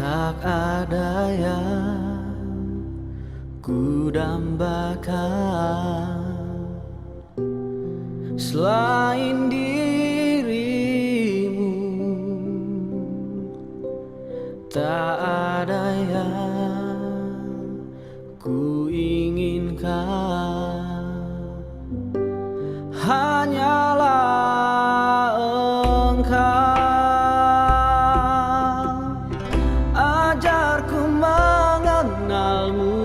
Tak ada yang ku dambakan selain dirimu. Tak ada yang ku inginkan, hanyalah Engkau. Ajarku mengenalmu,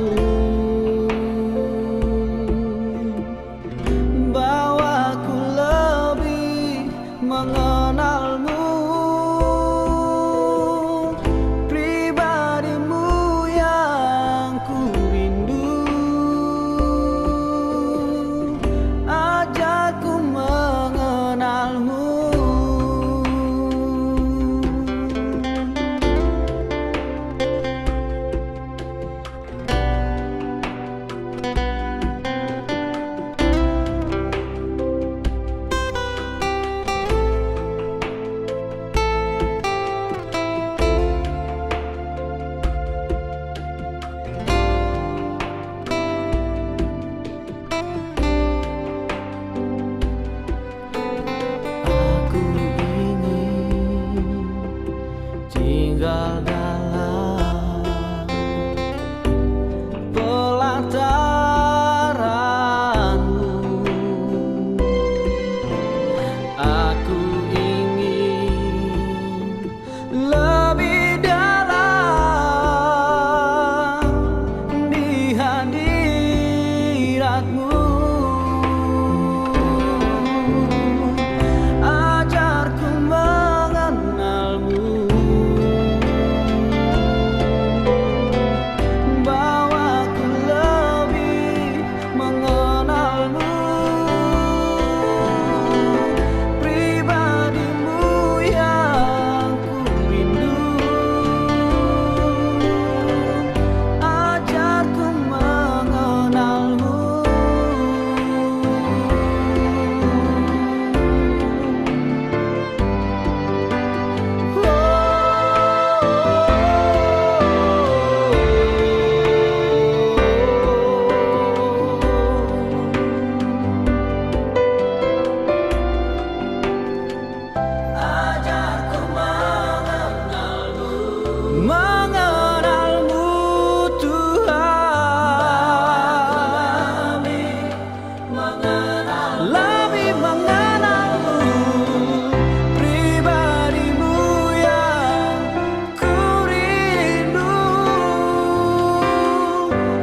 bawaku lebih mengenalmu. Pribadimu yang ku rindu, ajarku mengenalmu. Aku ingin tinggal dalam pelataranmu. Aku ingin lebih dalam di hadiratmu. Ajarku mengenalmu, bawaku lebih mengenalmu. Pribadimu yang ku rindu, ajarku mengenalmu. Ajarku mengenalmu Tuhan, lebih mengenalmu. Pribadimu yang ku rindu,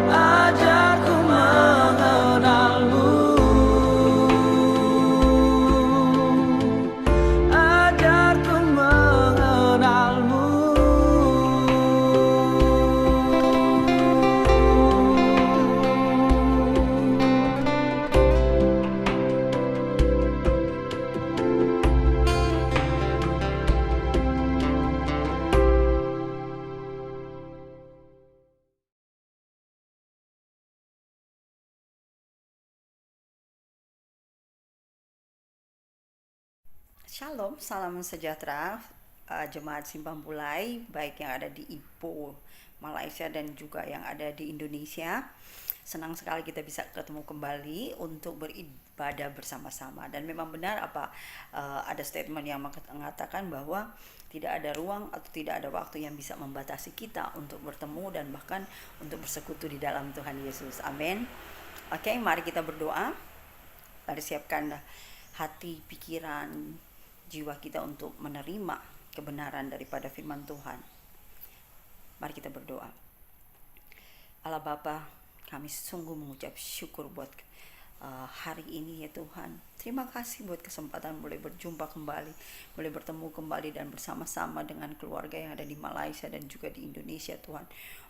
ajarku mengenalmu. Ajarku mengenalmu. Shalom, salam sejahtera jemaat Simpang Bulai, baik yang ada di Ipoh, Malaysia dan juga yang ada di Indonesia. Senang sekali kita bisa ketemu kembali untuk beribadah bersama-sama. Dan memang benar ada statement yang mengatakan bahwa tidak ada ruang atau tidak ada waktu yang bisa membatasi kita untuk bertemu dan bahkan untuk bersekutu di dalam Tuhan Yesus. Amin. Oke, mari kita berdoa. Mari siapkan hati, pikiran, jiwa kita untuk menerima kebenaran daripada firman Tuhan. Mari kita berdoa. Allah Bapa, kami sungguh mengucap syukur buat hari ini ya Tuhan. Terima kasih buat kesempatan boleh berjumpa kembali, boleh bertemu kembali dan bersama-sama dengan keluarga yang ada di Malaysia dan juga di Indonesia Tuhan,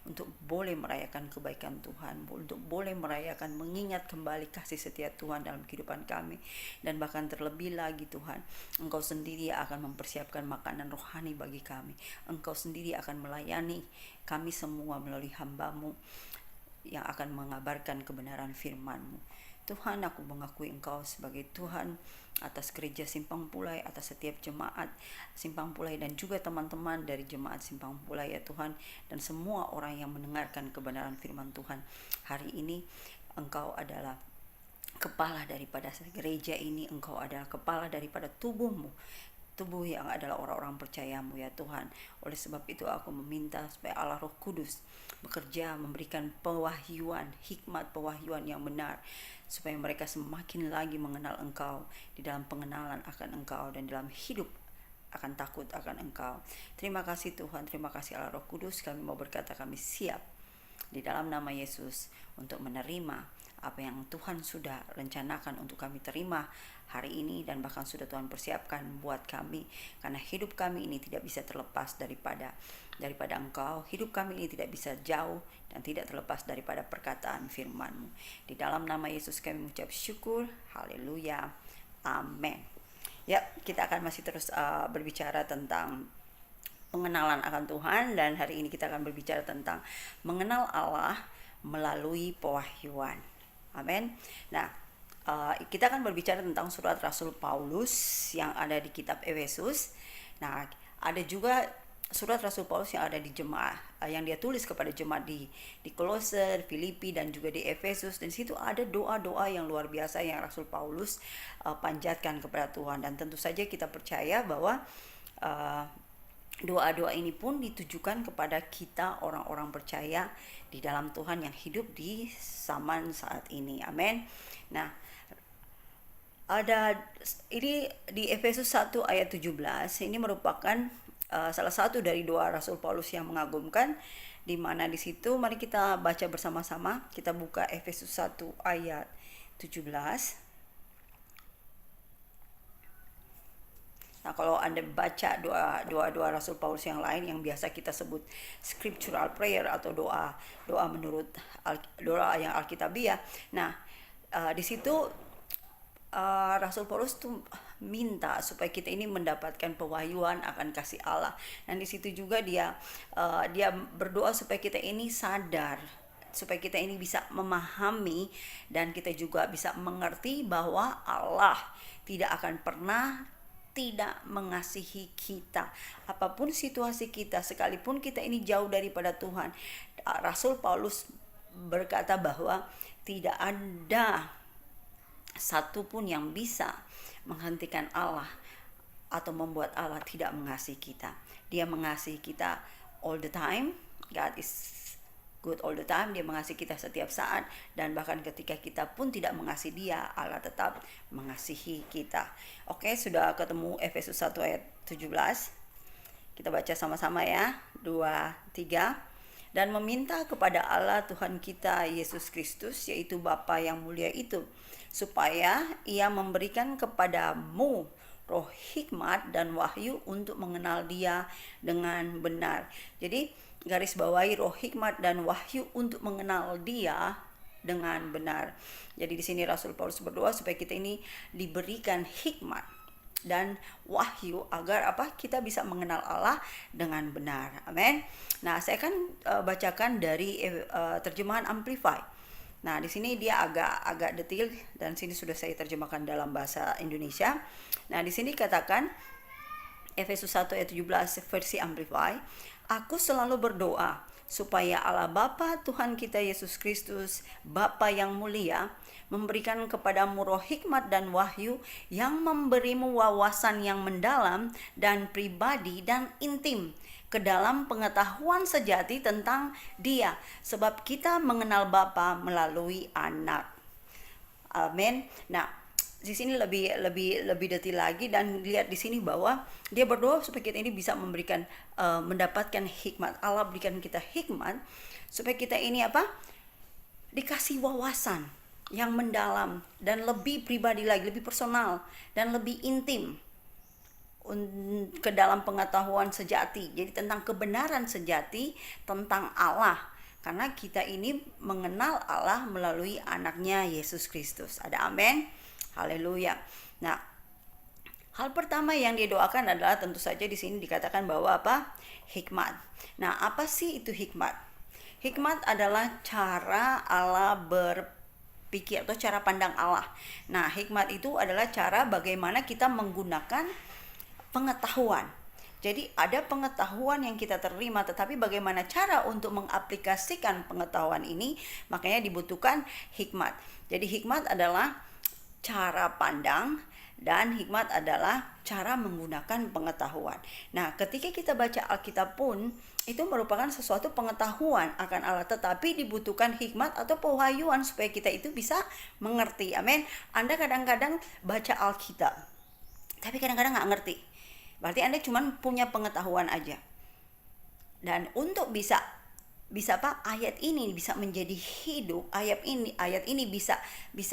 untuk boleh merayakan kebaikan Tuhan, untuk boleh merayakan mengingat kembali kasih setia Tuhan dalam kehidupan kami. Dan bahkan terlebih lagi Tuhan, Engkau sendiri akan mempersiapkan makanan rohani bagi kami. Engkau sendiri akan melayani kami semua melalui hamba-Mu yang akan mengabarkan kebenaran firman-Mu. Tuhan, aku mengakui Engkau sebagai Tuhan atas gereja Simpang Pulai, atas setiap jemaat Simpang Pulai dan juga teman-teman dari jemaat Simpang Pulai ya Tuhan, dan semua orang yang mendengarkan kebenaran firman Tuhan. Hari ini Engkau adalah kepala daripada gereja ini, Engkau adalah kepala daripada tubuh yang adalah orang-orang percayamu ya Tuhan. Oleh sebab itu aku meminta supaya Allah Roh Kudus bekerja, memberikan pewahyuan, hikmat pewahyuan yang benar, supaya mereka semakin lagi mengenal Engkau, di dalam pengenalan akan Engkau dan dalam hidup akan takut akan Engkau. Terima kasih Tuhan, terima kasih Allah Roh Kudus. Kami mau berkata kami siap di dalam nama Yesus untuk menerima apa yang Tuhan sudah rencanakan untuk kami terima hari ini, dan bahkan sudah Tuhan persiapkan buat kami, karena hidup kami ini tidak bisa terlepas daripada Engkau. Hidup kami ini tidak bisa jauh dan tidak terlepas daripada perkataan firman-Mu. Di dalam nama Yesus kami mengucap syukur. Haleluya. Amin. Ya, kita akan masih terus berbicara tentang pengenalan akan Tuhan, dan hari ini kita akan berbicara tentang mengenal Allah melalui pewahyuan. Amin. Nah, kita akan berbicara tentang surat Rasul Paulus yang ada di kitab Efesus. Nah, ada juga surat Rasul Paulus yang ada di jemaat, yang dia tulis kepada jemaat di Kolose, Filipi, dan juga di Efesus. Dan situ ada doa-doa yang luar biasa yang Rasul Paulus panjatkan kepada Tuhan. Dan tentu saja kita percaya bahwa doa-doa ini pun ditujukan kepada kita orang-orang percaya di dalam Tuhan yang hidup di zaman saat ini. Amin. Nah, ada ini di Efesus 1 ayat 17. Ini merupakan salah satu dari doa Rasul Paulus yang mengagumkan, di mana di situ mari kita baca bersama-sama. Kita buka Efesus 1 ayat 17. Nah, kalau Anda baca doa Rasul Paulus yang lain yang biasa kita sebut scriptural prayer atau doa menurut doa yang alkitabiah. Nah, di situ Rasul Paulus tuh minta supaya kita ini mendapatkan pewahyuan akan kasih Allah. Dan di situ juga dia berdoa supaya kita ini sadar, supaya kita ini bisa memahami dan kita juga bisa mengerti bahwa Allah tidak akan pernah tidak mengasihi kita. Apapun situasi kita, sekalipun kita ini jauh daripada Tuhan, Rasul Paulus berkata bahwa tidak ada satupun yang bisa menghentikan Allah atau membuat Allah tidak mengasihi kita. Dia mengasihi kita all the time. God is good all the time. Dia mengasihi kita setiap saat, dan bahkan ketika kita pun tidak mengasihi Dia, Allah tetap mengasihi kita. Oke, sudah ketemu Efesus 1 ayat 17. Kita baca sama-sama ya. 2, 3. Dan meminta kepada Allah Tuhan kita Yesus Kristus, yaitu Bapa yang mulia itu, supaya Ia memberikan kepadamu roh hikmat dan wahyu untuk mengenal Dia dengan benar. Jadi garis bawahi roh hikmat dan wahyu untuk mengenal Dia dengan benar. Jadi di sini Rasul Paulus berdoa supaya kita ini diberikan hikmat dan wahyu agar kita bisa mengenal Allah dengan benar. Amin. Nah, saya akan bacakan dari terjemahan Amplify. Nah, di sini dia agak detail, dan sini sudah saya terjemahkan dalam bahasa Indonesia. Nah, di sini katakan Efesus 1 ayat 17 versi Amplify. Aku selalu berdoa supaya Allah Bapa Tuhan kita Yesus Kristus, Bapa yang mulia, memberikan kepadamu roh hikmat dan wahyu yang memberimu wawasan yang mendalam dan pribadi dan intim ke dalam pengetahuan sejati tentang Dia, sebab kita mengenal Bapa melalui Anak. Amin. Nah, di sini lebih detail lagi, dan lihat di sini bahwa dia berdoa supaya kita ini bisa memberikan mendapatkan hikmat. Allah berikan kita hikmat supaya kita ini dikasih wawasan yang mendalam dan lebih pribadi lagi, lebih personal dan lebih intim ke dalam pengetahuan sejati. Jadi tentang kebenaran sejati tentang Allah, karena kita ini mengenal Allah melalui anaknya Yesus Kristus. Ada amin. Haleluya. Nah, hal pertama yang dia doakan adalah tentu saja di sini dikatakan bahwa hikmat. Nah, apa sih itu hikmat? Hikmat adalah cara Allah pikir atau cara pandang Allah. Nah, hikmat itu adalah cara bagaimana kita menggunakan pengetahuan. Jadi ada pengetahuan yang kita terima, tetapi bagaimana cara untuk mengaplikasikan pengetahuan ini, makanya dibutuhkan hikmat. Jadi hikmat adalah cara pandang dan hikmat adalah cara menggunakan pengetahuan. Nah, ketika kita baca Alkitab pun itu merupakan sesuatu pengetahuan akan Allah, tetapi dibutuhkan hikmat atau pewahyuan supaya kita itu bisa mengerti. Amin. Anda kadang-kadang baca Alkitab, tapi kadang-kadang nggak ngerti. Berarti Anda cuma punya pengetahuan aja. Dan untuk bisa ayat ini bisa menjadi hidup, ayat ini bisa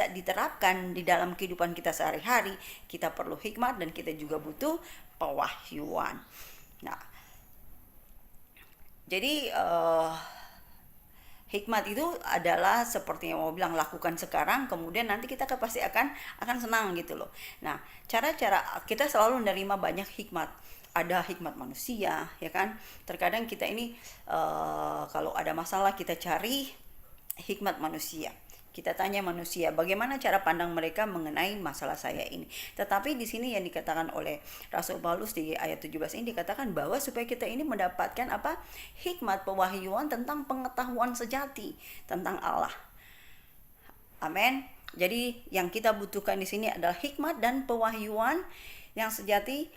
diterapkan di dalam kehidupan kita sehari-hari, kita perlu hikmat dan kita juga butuh pewahyuan. Nah, jadi hikmat itu adalah seperti yang mau bilang, lakukan sekarang, kemudian nanti kita pasti akan senang gitu loh. Nah, cara-cara kita selalu menerima banyak hikmat. Ada hikmat manusia, ya kan? Terkadang kita ini kalau ada masalah kita cari hikmat manusia. Kita tanya manusia, bagaimana cara pandang mereka mengenai masalah saya ini. Tetapi di sini yang dikatakan oleh Rasul Paulus di ayat 17 ini dikatakan bahwa supaya kita ini mendapatkan apa? Hikmat, pewahyuan tentang pengetahuan sejati tentang Allah. Amin. Jadi yang kita butuhkan di sini adalah hikmat dan pewahyuan yang sejati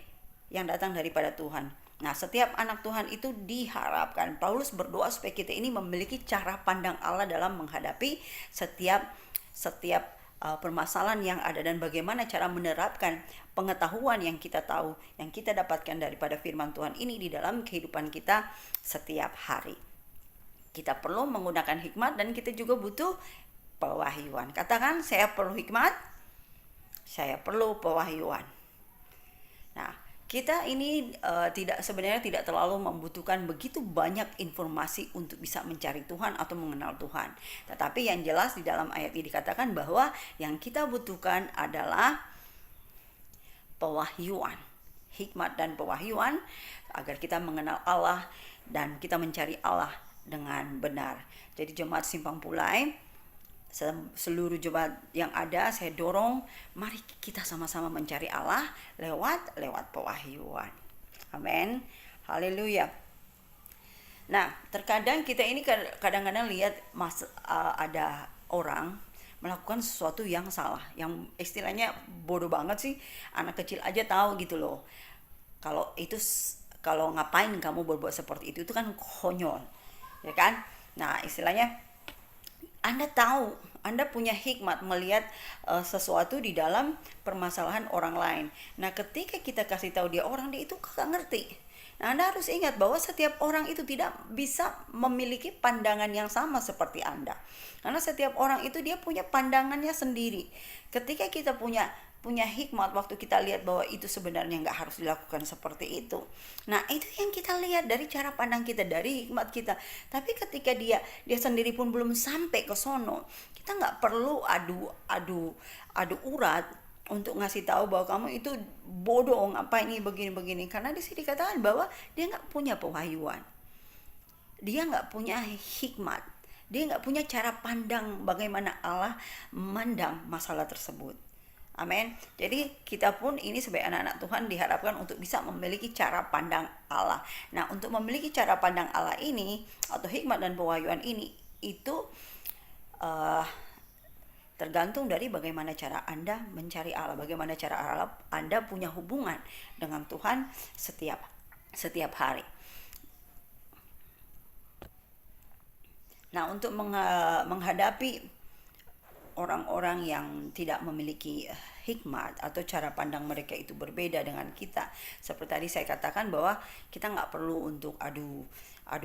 yang datang daripada Tuhan. Nah, setiap anak Tuhan itu diharapkan. Paulus berdoa supaya kita ini memiliki cara pandang Allah dalam menghadapi setiap permasalahan yang ada, dan bagaimana cara menerapkan pengetahuan yang kita tahu, yang kita dapatkan daripada firman Tuhan ini di dalam kehidupan kita setiap hari. Kita perlu menggunakan hikmat dan kita juga butuh pewahyuan. Katakan, saya perlu hikmat, saya perlu pewahyuan. Nah, kita ini sebenarnya tidak terlalu membutuhkan begitu banyak informasi untuk bisa mencari Tuhan atau mengenal Tuhan. Tetapi yang jelas di dalam ayat ini dikatakan bahwa yang kita butuhkan adalah pewahyuan, hikmat dan pewahyuan agar kita mengenal Allah dan kita mencari Allah dengan benar. Jadi jemaat Simpang Pulai, seluruh jemaat yang ada, saya dorong, mari kita sama-sama mencari Allah lewat pewahyuan. Amin. Haleluya. Nah, terkadang kita ini kadang-kadang lihat ada orang melakukan sesuatu yang salah, yang istilahnya bodoh banget sih, anak kecil aja tahu gitu loh. Kalau ngapain kamu berbuat seperti itu kan konyol, ya kan? Nah, istilahnya Anda tahu, Anda punya hikmat melihat sesuatu di dalam permasalahan orang lain. Nah, ketika kita kasih tahu dia itu gak ngerti. Nah, Anda harus ingat bahwa setiap orang itu tidak bisa memiliki pandangan yang sama seperti Anda. Karena setiap orang itu dia punya pandangannya sendiri. Ketika kita punya hikmat, waktu kita lihat bahwa itu sebenarnya nggak harus dilakukan seperti itu. Nah, itu yang kita lihat dari cara pandang kita, dari hikmat kita. Tapi ketika dia sendiri pun belum sampai ke sono, kita nggak perlu adu urat untuk ngasih tahu bahwa kamu itu bodoh, apa ini begini. Karena di sini dikatakan bahwa dia nggak punya pewahyuan, dia nggak punya hikmat, dia nggak punya cara pandang bagaimana Allah memandang masalah tersebut. Amin. Jadi kita pun ini sebagai anak-anak Tuhan diharapkan untuk bisa memiliki cara pandang Allah. Nah, untuk memiliki cara pandang Allah ini atau hikmat dan pewahyuan ini itu tergantung dari bagaimana cara Anda mencari Allah, bagaimana cara Anda punya hubungan dengan Tuhan setiap hari. Nah, untuk menghadapi orang-orang yang tidak memiliki hikmat atau cara pandang mereka itu berbeda dengan kita, seperti tadi saya katakan bahwa kita nggak perlu untuk adu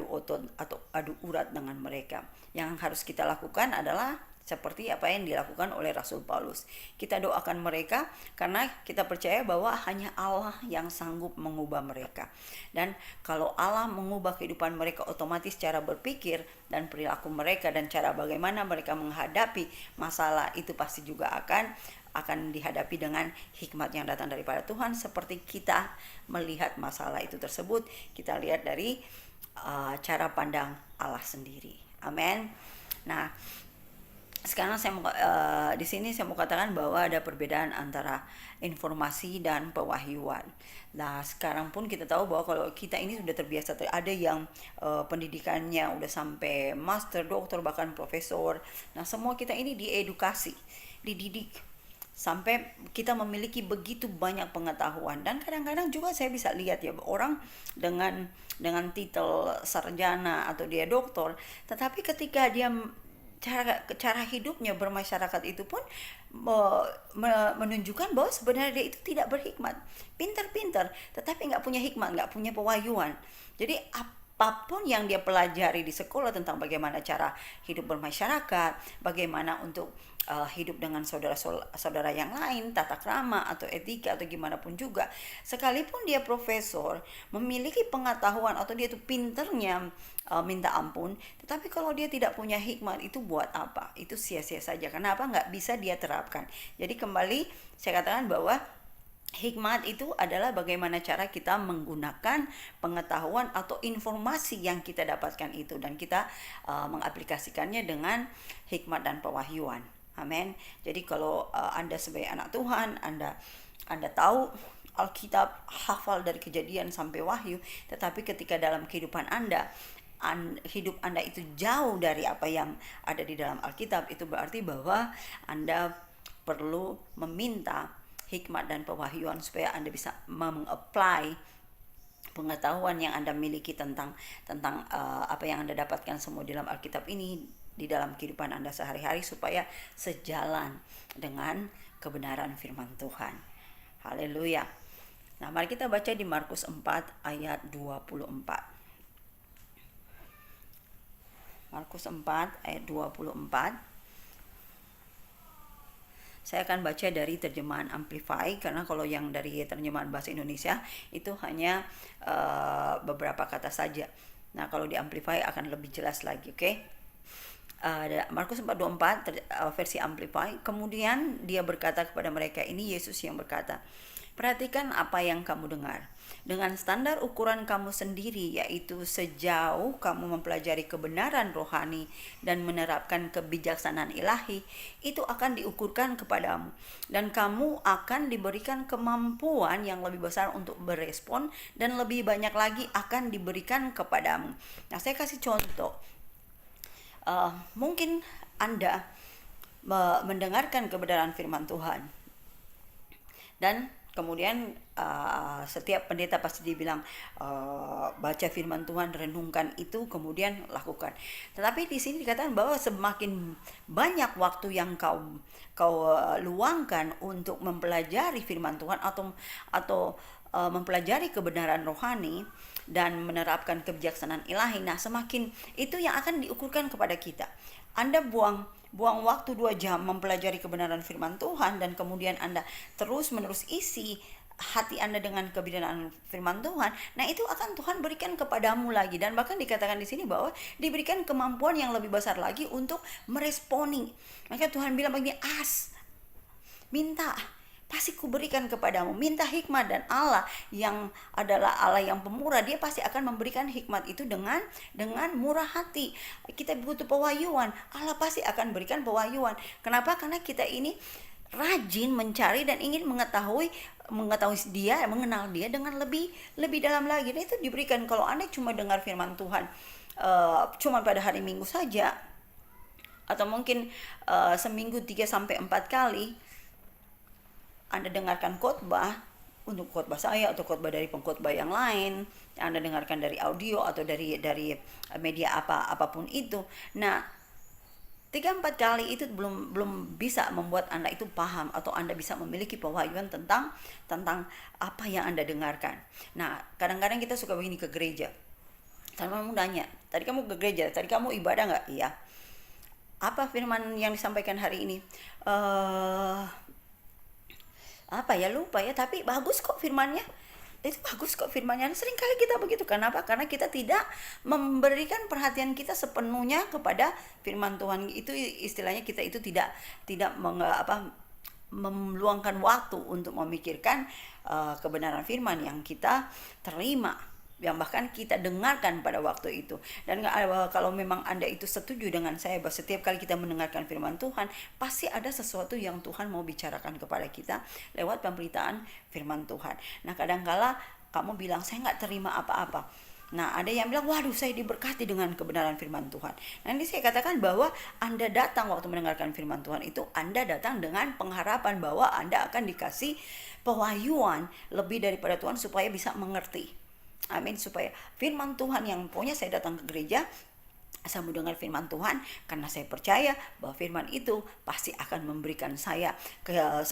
otot atau adu urat dengan mereka. Yang harus kita lakukan adalah seperti apa yang dilakukan oleh Rasul Paulus. Kita doakan mereka karena kita percaya bahwa hanya Allah yang sanggup mengubah mereka. Dan kalau Allah mengubah kehidupan mereka, otomatis cara berpikir dan perilaku mereka dan cara bagaimana mereka menghadapi masalah itu pasti juga akan dihadapi dengan hikmat yang datang daripada Tuhan. Seperti kita melihat masalah itu tersebut, kita lihat dari cara pandang Allah sendiri. Amin. Nah, Sekarang di sini saya mau katakan bahwa ada perbedaan antara informasi dan pewahyuan. Nah, sekarang pun kita tahu bahwa kalau kita ini sudah terbiasa, ada yang pendidikannya udah sampai master, doktor, bahkan profesor. Nah, semua kita ini diedukasi, dididik sampai kita memiliki begitu banyak pengetahuan. Dan kadang-kadang juga saya bisa lihat ya, orang dengan titel sarjana atau dia doktor, tetapi ketika dia cara hidupnya bermasyarakat itu pun menunjukkan bahwa sebenarnya dia itu tidak berhikmat, pintar-pintar tetapi nggak punya hikmat, nggak punya pewahyuan. Jadi apapun yang dia pelajari di sekolah tentang bagaimana cara hidup bermasyarakat, bagaimana untuk hidup dengan saudara-saudara yang lain, tata krama atau etika atau gimana pun juga, sekalipun dia profesor, memiliki pengetahuan atau dia itu pinternya minta ampun, tetapi kalau dia tidak punya hikmat, itu buat apa? Itu sia-sia saja. Kenapa nggak bisa dia terapkan? Jadi kembali saya katakan bahwa hikmat itu adalah bagaimana cara kita menggunakan pengetahuan atau informasi yang kita dapatkan itu, dan kita mengaplikasikannya dengan hikmat dan pewahyuan. Amin. Jadi kalau Anda sebagai anak Tuhan, Anda tahu Alkitab, hafal dari Kejadian sampai Wahyu, tetapi ketika dalam kehidupan hidup Anda itu jauh dari apa yang ada di dalam Alkitab, itu berarti bahwa Anda perlu meminta hikmat dan pewahyuan supaya Anda bisa mengapply pengetahuan yang Anda miliki tentang apa yang Anda dapatkan semua di dalam Alkitab ini di dalam kehidupan Anda sehari-hari, supaya sejalan dengan kebenaran firman Tuhan. Haleluya. Nah, mari kita baca di Markus 4 ayat 24. Markus 4 ayat 24. Saya akan baca dari terjemahan Amplify, karena kalau yang dari terjemahan bahasa Indonesia itu hanya beberapa kata saja. Nah, kalau di Amplify akan lebih jelas lagi, oke? Markus 4:24 versi Amplify. Kemudian dia berkata kepada mereka, ini Yesus yang berkata, perhatikan apa yang kamu dengar. Dengan standar ukuran kamu sendiri, yaitu sejauh kamu mempelajari kebenaran rohani dan menerapkan kebijaksanaan ilahi, itu akan diukurkan kepadamu, dan kamu akan diberikan kemampuan yang lebih besar untuk berespon, dan lebih banyak lagi akan diberikan kepadamu. Nah, saya kasih contoh. Mungkin Anda mendengarkan kebenaran firman Tuhan, dan kemudian setiap pendeta pasti dibilang baca firman Tuhan, renungkan itu, kemudian lakukan. Tetapi di sini dikatakan bahwa semakin banyak waktu yang kau luangkan untuk mempelajari firman Tuhan atau mempelajari kebenaran rohani dan menerapkan kebijaksanaan ilahi, nah semakin itu yang akan diukurkan kepada kita. Anda buang waktu 2 jam mempelajari kebenaran firman Tuhan, dan kemudian Anda terus menerus isi hati Anda dengan kebenaran firman Tuhan, nah itu akan Tuhan berikan kepadamu lagi. Dan bahkan dikatakan di sini bahwa diberikan kemampuan yang lebih besar lagi untuk meresponi. Maka Tuhan bilang begini, minta, pasti kuberikan kepadamu. Minta hikmat, dan Allah yang adalah Allah yang pemurah, dia pasti akan memberikan hikmat itu dengan murah hati. Kita butuh pewahyuan, Allah pasti akan berikan pewahyuan. Kenapa? Karena kita ini rajin mencari dan ingin mengetahui dia, mengenal dia dengan lebih dalam lagi. Dan itu diberikan. Kalau Anda cuma dengar firman Tuhan cuma pada hari Minggu saja, atau mungkin seminggu 3-4 kali Anda dengarkan khotbah, untuk khotbah saya atau khotbah dari pengkhotbah yang lain, Anda dengarkan dari audio atau dari media apapun itu. Nah, 3-4 kali itu belum bisa membuat Anda itu paham atau Anda bisa memiliki pewahyuan tentang apa yang Anda dengarkan. Nah, kadang-kadang kita suka begini ke gereja. Kamu nanya, tadi kamu ke gereja, tadi kamu ibadah nggak? Iya. Apa firman yang disampaikan hari ini? Lupa ya, tapi bagus kok firmannya. Itu bagus kok firmannya. Seringkali kita begitu. Kenapa? Karena kita tidak memberikan perhatian kita sepenuhnya kepada firman Tuhan. Itu istilahnya kita itu tidak meluangkan waktu untuk memikirkan kebenaran firman yang kita terima. yang bahkan kita dengarkan pada waktu itu. Dan kalau memang Anda itu setuju dengan saya bahwa setiap kali kita mendengarkan firman Tuhan, pasti ada sesuatu yang Tuhan mau bicarakan kepada kita lewat pemberitaan firman Tuhan. Nah, kadangkala kamu bilang, saya nggak terima apa-apa. Nah, ada yang bilang, waduh, saya diberkati dengan kebenaran firman Tuhan. Nanti saya katakan bahwa Anda datang waktu mendengarkan firman Tuhan itu, Anda datang dengan pengharapan bahwa Anda akan dikasih pewahyuan lebih daripada Tuhan supaya bisa mengerti. Amin. Supaya firman Tuhan yang punya, saya datang ke gereja, saya mau dengar firman Tuhan karena saya percaya bahwa firman itu pasti akan memberikan saya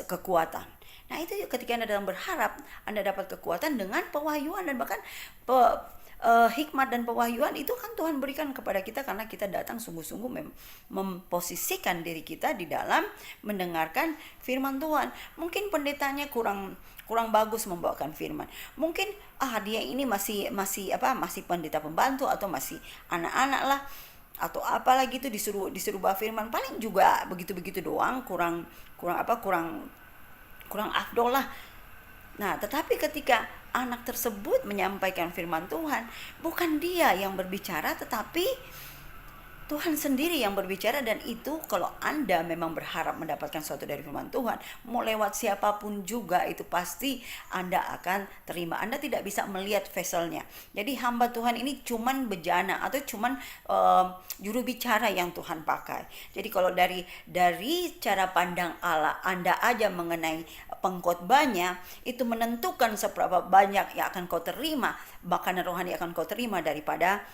kekuatan. Nah, itu ketika Anda dalam berharap, Anda dapat kekuatan dengan pewahyuan dan bahkan hikmat dan pewahyuan itu kan Tuhan berikan kepada kita karena kita datang sungguh-sungguh memposisikan diri kita di dalam mendengarkan firman Tuhan. Mungkin pendetanya kurang bagus membawakan firman. Mungkin dia ini masih pendeta pembantu atau masih anak-anak lah atau apalah gitu, disuruh bawa firman, paling juga begitu-begitu doang, kurang afdol lah. Nah, tetapi ketika anak tersebut menyampaikan firman Tuhan, bukan dia yang berbicara, tetapi Tuhan sendiri yang berbicara. Dan itu kalau Anda memang berharap mendapatkan sesuatu dari firman Tuhan, mau lewat siapapun juga, itu pasti Anda akan terima. Anda tidak bisa melihat vesselnya. Jadi hamba Tuhan ini cuman bejana atau cuman juru bicara yang Tuhan pakai. Jadi kalau dari cara pandang Allah, Anda aja mengenai pengkhotbahnya itu menentukan seberapa banyak yang akan kau terima, bahkan rohani akan kau terima daripada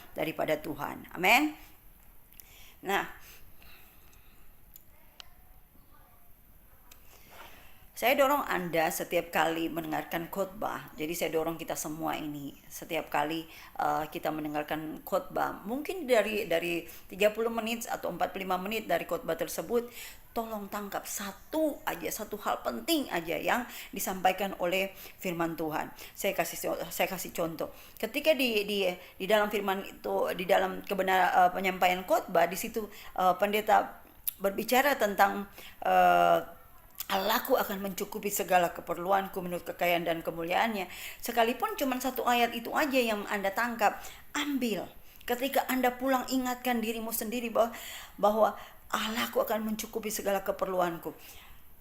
Tuhan. Amin. Nah, saya dorong Anda setiap kali mendengarkan khotbah. Jadi saya dorong kita semua ini setiap kali kita mendengarkan khotbah, mungkin dari 30 menit atau 45 menit dari khotbah tersebut, tolong tangkap satu hal penting aja yang disampaikan oleh firman Tuhan. Saya kasih contoh. Ketika di dalam firman itu, di dalam penyampaian khotbah, di situ pendeta berbicara tentang Allahku akan mencukupi segala keperluanku menurut kekayaan dan kemuliaannya. Sekalipun cuma satu ayat itu aja yang Anda tangkap, ambil. Ketika Anda pulang, ingatkan dirimu sendiri bahwa Allahku akan mencukupi segala keperluanku.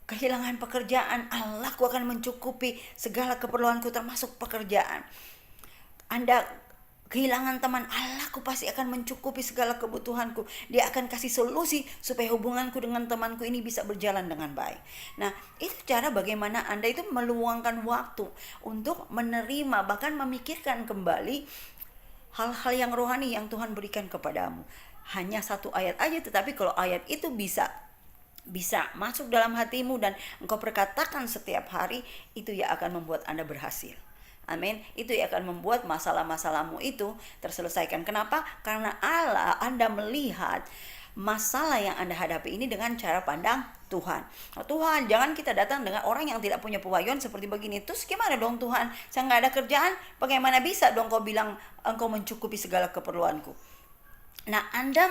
Kehilangan pekerjaan, Allahku akan mencukupi segala keperluanku termasuk pekerjaan. Anda kehilangan teman, Allahku pasti akan mencukupi segala kebutuhanku. Dia akan kasih solusi supaya hubunganku dengan temanku ini bisa berjalan dengan baik. Nah, itu cara bagaimana Anda itu meluangkan waktu untuk menerima, bahkan memikirkan kembali hal-hal yang rohani yang Tuhan berikan kepadamu. Hanya satu ayat aja, tetapi kalau ayat itu bisa masuk dalam hatimu dan engkau perkatakan setiap hari, itu ya akan membuat Anda berhasil. Amin. Itu ya akan membuat masalah-masalahmu itu terselesaikan. Kenapa? Karena Anda melihat masalah yang Anda hadapi ini dengan cara pandang Tuhan. Oh, Tuhan, jangan kita datang dengan orang yang tidak punya pewahyuan seperti begini. Terus gimana dong Tuhan? Saya nggak ada kerjaan. Bagaimana bisa dong kau bilang engkau mencukupi segala keperluanku? Nah, Anda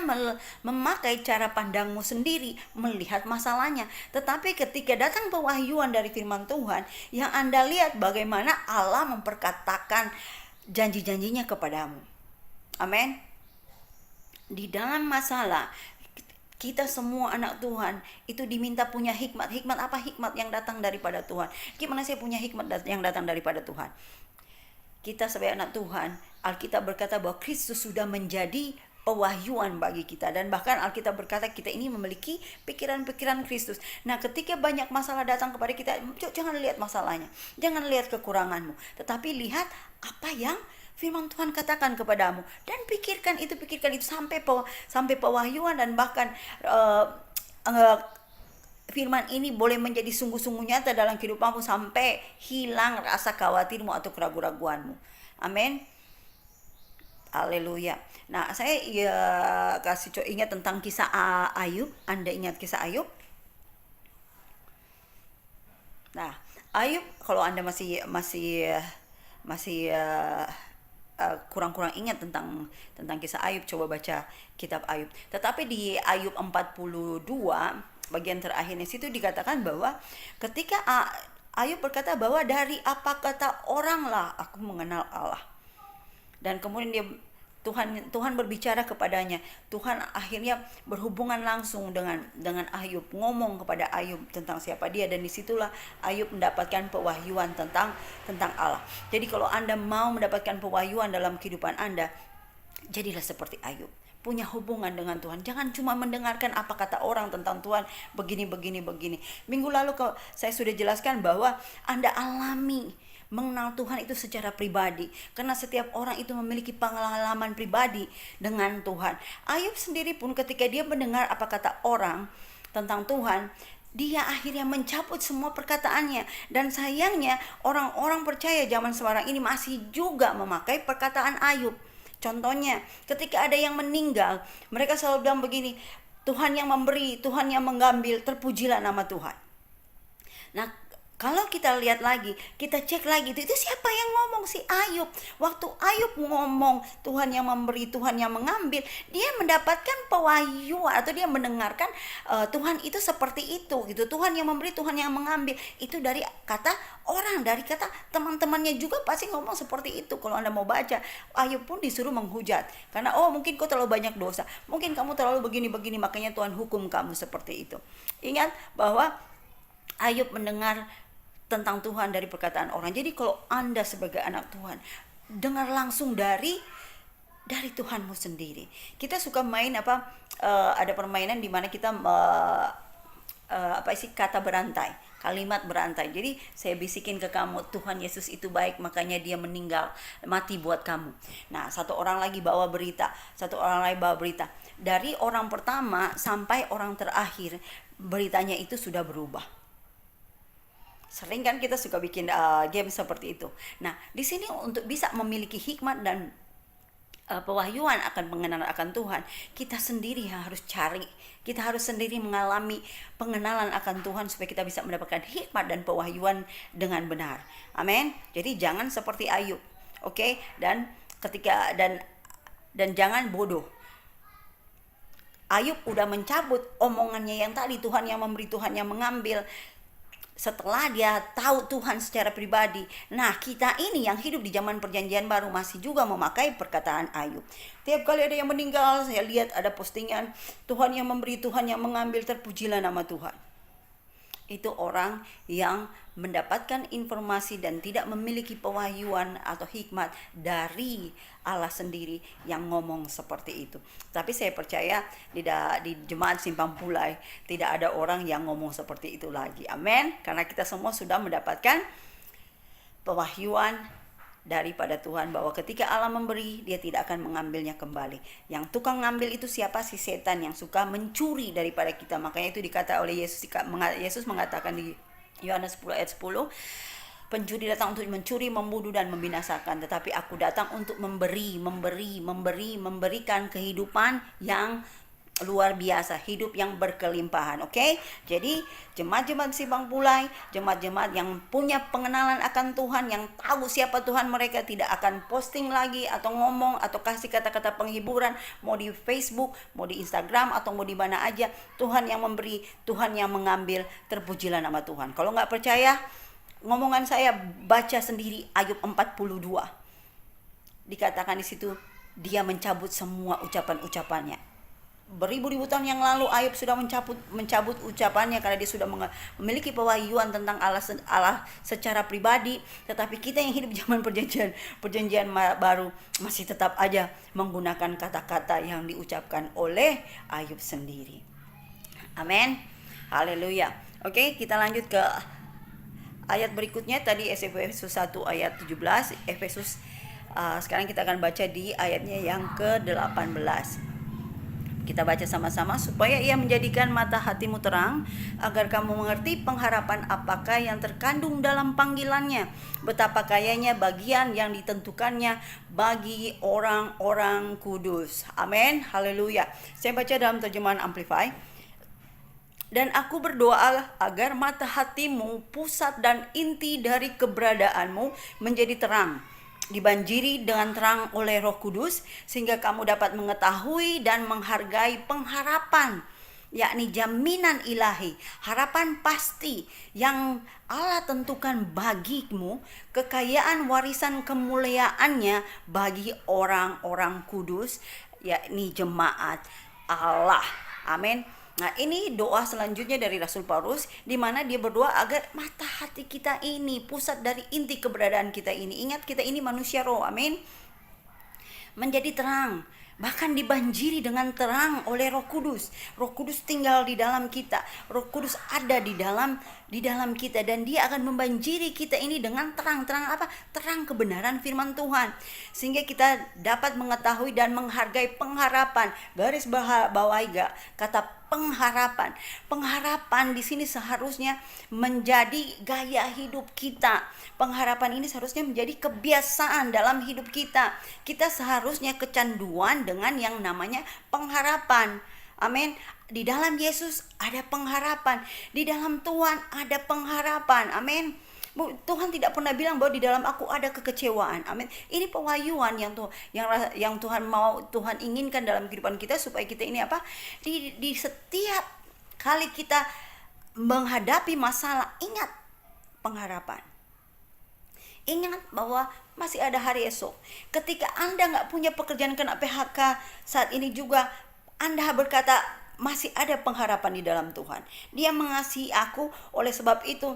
memakai cara pandangmu sendiri melihat masalahnya. Tetapi ketika datang pewahyuan dari firman Tuhan, yang Anda lihat bagaimana Allah memperkatakan janji-janjinya kepadamu. Amin. Di dalam masalah, kita semua anak Tuhan itu diminta punya hikmat. Hikmat apa? Hikmat yang datang daripada Tuhan. Gimana saya punya hikmat yang datang daripada Tuhan? Kita sebagai anak Tuhan, Alkitab berkata bahwa Kristus sudah menjadi pewahyuan bagi kita, dan bahkan Alkitab berkata kita ini memiliki pikiran-pikiran Kristus. Nah, ketika banyak masalah datang kepada kita, jangan lihat masalahnya, jangan lihat kekuranganmu, tetapi lihat apa yang firman Tuhan katakan kepadamu dan pikirkan itu sampai pewahyuan, dan bahkan firman ini boleh menjadi sungguh-sungguh nyata dalam kehidupanmu sampai hilang rasa khawatirmu atau keraguan-raguanmu. Amin. Haleluya. Nah, saya ingat tentang kisah Ayub. Anda ingat kisah Ayub? Nah, Ayub, kalau Anda masih kurang-kurang ingat tentang kisah Ayub, coba baca kitab Ayub. Tetapi di Ayub 42 bagian terakhirnya situ dikatakan bahwa ketika Ayub berkata bahwa dari apa kata orang lah aku mengenal Allah. Dan kemudian Tuhan berbicara kepadanya. Tuhan akhirnya berhubungan langsung dengan Ayub, ngomong kepada Ayub tentang siapa dia, dan disitulah Ayub mendapatkan pewahyuan tentang Allah. Jadi kalau Anda mau mendapatkan pewahyuan dalam kehidupan Anda, jadilah seperti Ayub, punya hubungan dengan Tuhan. Jangan cuma mendengarkan apa kata orang tentang Tuhan, begini. Minggu lalu saya sudah jelaskan bahwa Anda alami mengenal Tuhan itu secara pribadi, karena setiap orang itu memiliki pengalaman pribadi dengan Tuhan. Ayub sendiri pun ketika dia mendengar apa kata orang tentang Tuhan, dia akhirnya mencabut semua perkataannya. Dan sayangnya orang-orang percaya zaman sekarang ini masih juga memakai perkataan Ayub. Contohnya, ketika ada yang meninggal, mereka selalu bilang begini, Tuhan yang memberi, Tuhan yang mengambil, terpujilah nama Tuhan. Nah, kalau kita lihat lagi, kita cek lagi, itu siapa yang ngomong? Si Ayub. Waktu Ayub ngomong Tuhan yang memberi, Tuhan yang mengambil, dia mendapatkan pewahyuan atau dia mendengarkan Tuhan itu seperti itu gitu. Tuhan yang memberi, Tuhan yang mengambil. Itu dari kata orang, dari kata teman-temannya juga pasti ngomong seperti itu. Kalau Anda mau baca, Ayub pun disuruh menghujat. Karena mungkin kau terlalu banyak dosa, mungkin kamu terlalu begini, makanya Tuhan hukum kamu seperti itu. Ingat bahwa Ayub mendengar tentang Tuhan dari perkataan orang. Jadi kalau Anda sebagai anak Tuhan, dengar langsung dari Tuhanmu sendiri. Kita suka main ada permainan di mana kita kata berantai, kalimat berantai. Jadi saya bisikin ke kamu, Tuhan Yesus itu baik, makanya dia meninggal, mati buat kamu. Nah, satu orang lagi bawa berita. Dari orang pertama sampai orang terakhir, beritanya itu sudah berubah. Sering kan kita suka bikin game seperti itu. Nah, di sini untuk bisa memiliki hikmat dan pewahyuan akan pengenalan akan Tuhan, kita sendiri yang harus cari. Kita harus sendiri mengalami pengenalan akan Tuhan supaya kita bisa mendapatkan hikmat dan pewahyuan dengan benar. Amin. Jadi jangan seperti Ayub. Oke? Dan jangan bodoh. Ayub udah mencabut omongannya yang tadi, Tuhan yang memberi, Tuhan yang mengambil, setelah dia tahu Tuhan secara pribadi. Nah, kita ini yang hidup di zaman perjanjian baru masih juga memakai perkataan Ayub. Tiap kali ada yang meninggal, saya lihat ada postingan, Tuhan yang memberi, Tuhan yang mengambil, terpujilah nama Tuhan. Itu orang yang mendapatkan informasi dan tidak memiliki pewahyuan atau hikmat dari Allah sendiri yang ngomong seperti itu. Tapi saya percaya di Jemaat Simpang Pulai tidak ada orang yang ngomong seperti itu lagi. Amin. Karena kita semua sudah mendapatkan pewahyuan daripada Tuhan bahwa ketika Allah memberi, dia tidak akan mengambilnya kembali. Yang tukang ngambil itu siapa? Si setan yang suka mencuri daripada kita. Makanya itu dikata oleh Yesus. Yesus mengatakan di Yohanes 10 ayat 10, pencuri datang untuk mencuri, membunuh dan membinasakan, tetapi aku datang untuk memberikan kehidupan yang luar biasa, hidup yang berkelimpahan. Oke? Jadi jemaat-jemaat Simpang Pulai, jemaat-jemaat yang punya pengenalan akan Tuhan, yang tahu siapa Tuhan mereka, tidak akan posting lagi atau ngomong atau kasih kata-kata penghiburan, mau di Facebook, mau di Instagram, atau mau di mana aja. Tuhan yang memberi, Tuhan yang mengambil, terpujilah nama Tuhan. Kalau nggak percaya ngomongan saya, baca sendiri Ayub 42. Dikatakan di situ, dia mencabut semua ucapan-ucapannya. Beribu-ribu tahun yang lalu Ayub sudah mencabut ucapannya karena dia sudah memiliki pewahyuan tentang Allah secara pribadi. Tetapi kita yang hidup zaman perjanjian baru masih tetap aja menggunakan kata-kata yang diucapkan oleh Ayub sendiri. Amin. Haleluya. Oke, kita lanjut ke ayat berikutnya. Tadi Efesus 1 ayat 17. Sekarang kita akan baca di ayatnya yang ke-18. Kita baca sama-sama. Supaya ia menjadikan mata hatimu terang, agar kamu mengerti pengharapan apakah yang terkandung dalam panggilannya, betapa kayanya bagian yang ditentukannya bagi orang-orang kudus. Amin. Haleluya. Saya baca dalam terjemahan Amplify. Dan aku berdoa agar mata hatimu, pusat dan inti dari keberadaanmu menjadi terang, dibanjiri dengan terang oleh Roh Kudus, sehingga kamu dapat mengetahui dan menghargai pengharapan yakni jaminan ilahi, harapan pasti yang Allah tentukan bagimu, kekayaan warisan kemuliaannya bagi orang-orang kudus, yakni jemaat Allah. Amin. Nah, ini doa selanjutnya dari Rasul Paulus, di mana dia berdoa agar mata hati kita ini, pusat dari inti keberadaan kita ini. Ingat, kita ini manusia roh, amin, menjadi terang, bahkan dibanjiri dengan terang oleh Roh Kudus. Roh Kudus tinggal di dalam kita. Roh Kudus ada di dalam kita, dan dia akan membanjiri kita ini dengan terang. Terang apa? Terang kebenaran firman Tuhan. Sehingga kita dapat mengetahui dan menghargai pengharapan. Garis bawahi gak kata pengharapan. Pengharapan di sini seharusnya menjadi gaya hidup kita. Pengharapan ini seharusnya menjadi kebiasaan dalam hidup kita. Kita seharusnya kecanduan dengan yang namanya pengharapan. Amin. Di dalam Yesus ada pengharapan. Di dalam Tuhan ada pengharapan. Amin. Tuhan tidak pernah bilang bahwa di dalam aku ada kekecewaan. Amin. Ini pewahyuan yang Tuhan mau, Tuhan inginkan dalam kehidupan kita, supaya kita ini apa? Di setiap kali kita menghadapi masalah, ingat pengharapan. Ingat bahwa masih ada hari esok. Ketika Anda nggak punya pekerjaan, kena PHK saat ini juga, Anda berkata masih ada pengharapan di dalam Tuhan. Dia mengasihi aku, oleh sebab itu